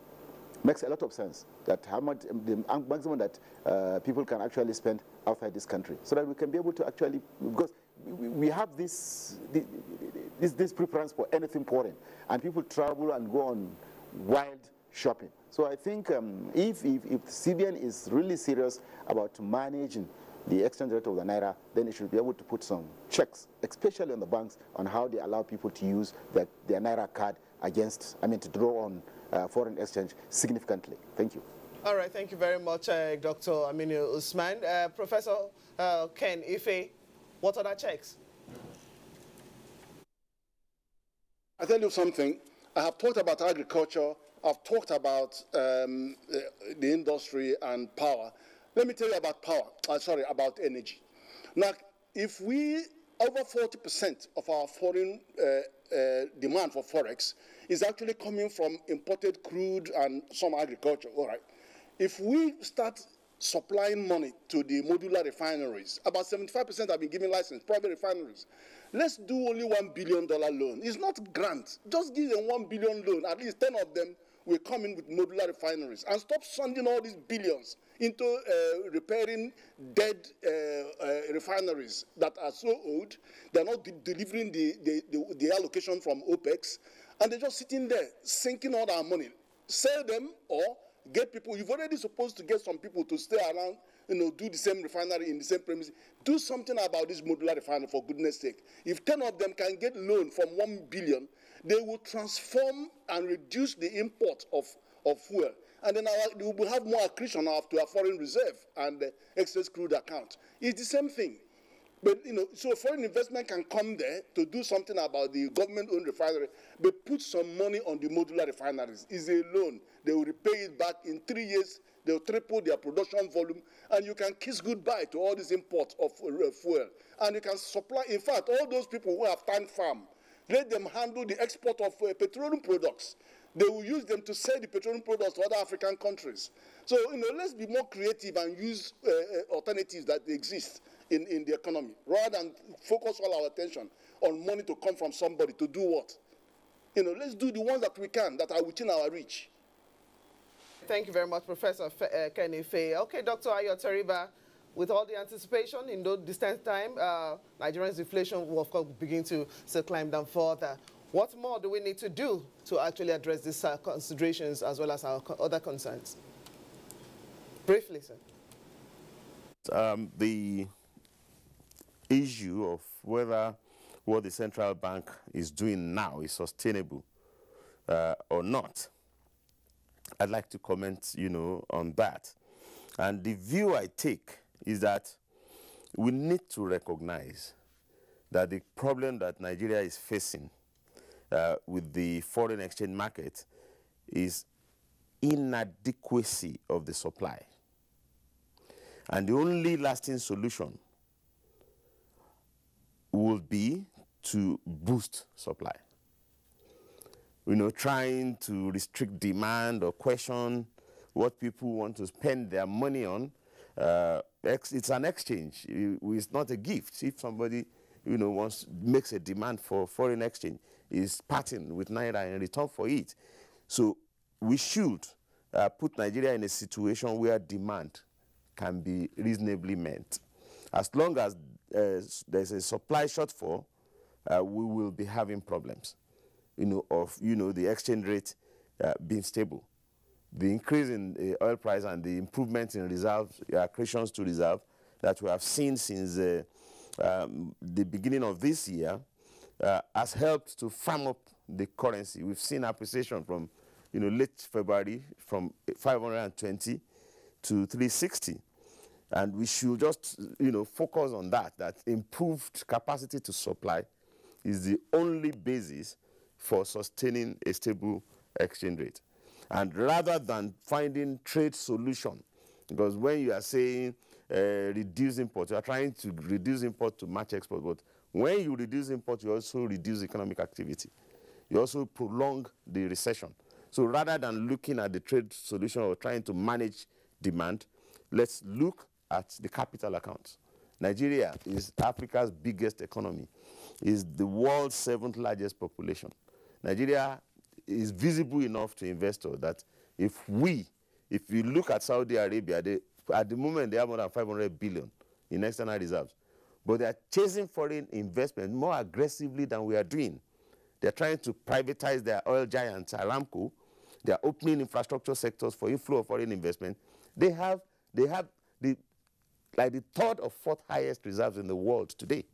makes a lot of sense, that how much the maximum that people can actually spend outside this country, so that we can be able to actually, because we have this preference for anything foreign, and people travel and go on wild shopping. So I think if CBN is really serious about managing the exchange rate of the naira, then it should be able to put some checks, especially on the banks, on how they allow people to use their naira card to draw on foreign exchange significantly. Thank you. All right, thank you very much, Dr. Aminu Usman. Professor Ken Ife, what are the checks? I tell you something. I have talked about agriculture. I've talked about the industry and power. Let me tell you about about energy. Now, if over 40% of our foreign demand for forex is actually coming from imported crude and some agriculture, all right. If we start supplying money to the modular refineries, about 75% have been given license, private refineries. Let's do only $1 billion loan. It's not grant. Just give them $1 billion loan. At least 10 of them will come in with modular refineries, and stop sending all these billions into repairing dead refineries that are so old. They're not delivering the allocation from OPEX, and they're just sitting there sinking all our money. Sell them or get people. You've already supposed to get some people to stay around, do the same refinery in the same premises. Do something about this modular refinery, for goodness sake. If 10 of them can get loan from $1 billion, they will transform and reduce the import of fuel. And then we will have more accretion to our foreign reserve and excess crude account. It's the same thing. But, so foreign investment can come there to do something about the government-owned refinery, but put some money on the modular refineries. It's a loan. They will repay it back in 3 years. They'll triple their production volume, and you can kiss goodbye to all this import of fuel. And you can supply, in fact, all those people who have turned farm, let them handle the export of petroleum products. They will use them to sell the petroleum products to other African countries. So, let's be more creative and use alternatives that exist in the economy, rather than focus all our attention on money to come from somebody to do what? Let's do the ones that we can, that are within our reach. Thank you very much, Professor Kenny Faye. Okay, Dr. Ayo Teriba, with all the anticipation in no distant time, Nigeria's inflation will, of course, begin to climb down further. What more do we need to do to actually address these considerations as well as our other concerns? Briefly, sir. The issue of whether what the central bank is doing now is sustainable or not, I'd like to comment, on that. And the view I take is that we need to recognize that the problem that Nigeria is facing with the foreign exchange market is inadequacy of the supply. And the only lasting solution will be to boost supply. Trying to restrict demand or question what people want to spend their money on, it's an exchange. It's not a gift. If somebody, makes a demand for foreign exchange, is parting with Naira in return for it. So we should put Nigeria in a situation where demand can be reasonably met. As long as there's a supply shortfall, we will be having problems, of the exchange rate being stable. the increase in the oil price and the improvement in reserves, accretions to reserve that we have seen since the beginning of this year has helped to firm up the currency. We've seen appreciation from, late February from 520 to 360. And we should just, focus on that improved capacity to supply is the only basis for sustaining a stable exchange rate. And rather than finding trade solution, because when you are saying reduce import, you are trying to reduce import to match export, but when you reduce import, you also reduce economic activity. You also prolong the recession. So rather than looking at the trade solution or trying to manage demand, let's look at the capital accounts. Nigeria is Africa's biggest economy, is the world's 7th largest population. Nigeria is visible enough to investors that if you look at Saudi Arabia, at the moment they have more than 500 billion in external reserves, but they are chasing foreign investment more aggressively than we are doing. They're trying to privatize their oil giants, Aramco. They are opening infrastructure sectors for inflow of foreign investment. They have the 3rd or 4th highest reserves in the world today.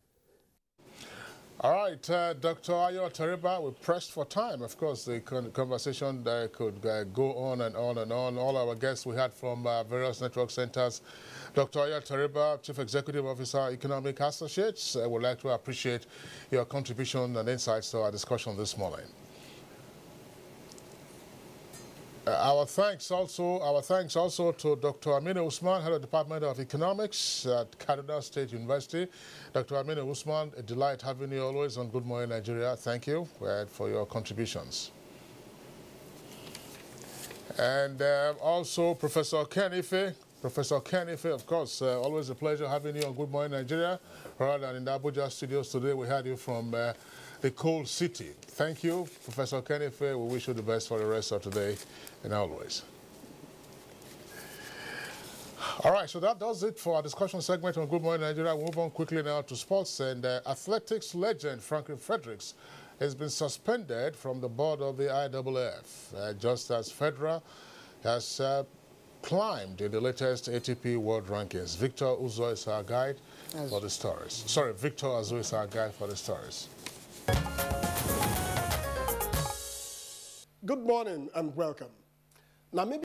All right, Dr. Ayo Tariba, we're pressed for time. Of course, the conversation could go on and on and on. All our guests we had from various network centers. Dr. Ayo Tariba, Chief Executive Officer, Economic Associates, I would like to appreciate your contribution and insights to our discussion this morning. Our thanks also to Dr. Aminu Usman, Head of Department of Economics at Kaduna State University. Dr. Aminu Usman, a delight having you always on Good Morning Nigeria. Thank you for your contributions. And also Professor Ken Ife. Professor Ken Ife, of course, always a pleasure having you on Good Morning Nigeria. Rather than in the Abuja studios today, we had you from the cold city. Thank you, Professor Ken Ife. We wish you the best for the rest of today and always. All right, so that does it for our discussion segment on Good Morning Nigeria. We'll move on quickly now to sports. And athletics legend Franklin Fredericks has been suspended from the board of the IAAF, just as Federer has climbed in the latest ATP World Rankings. Victor Uzo is our guide for the stories. Sorry, Victor Uzo is our guide for the stories. Good morning and welcome. Now, maybe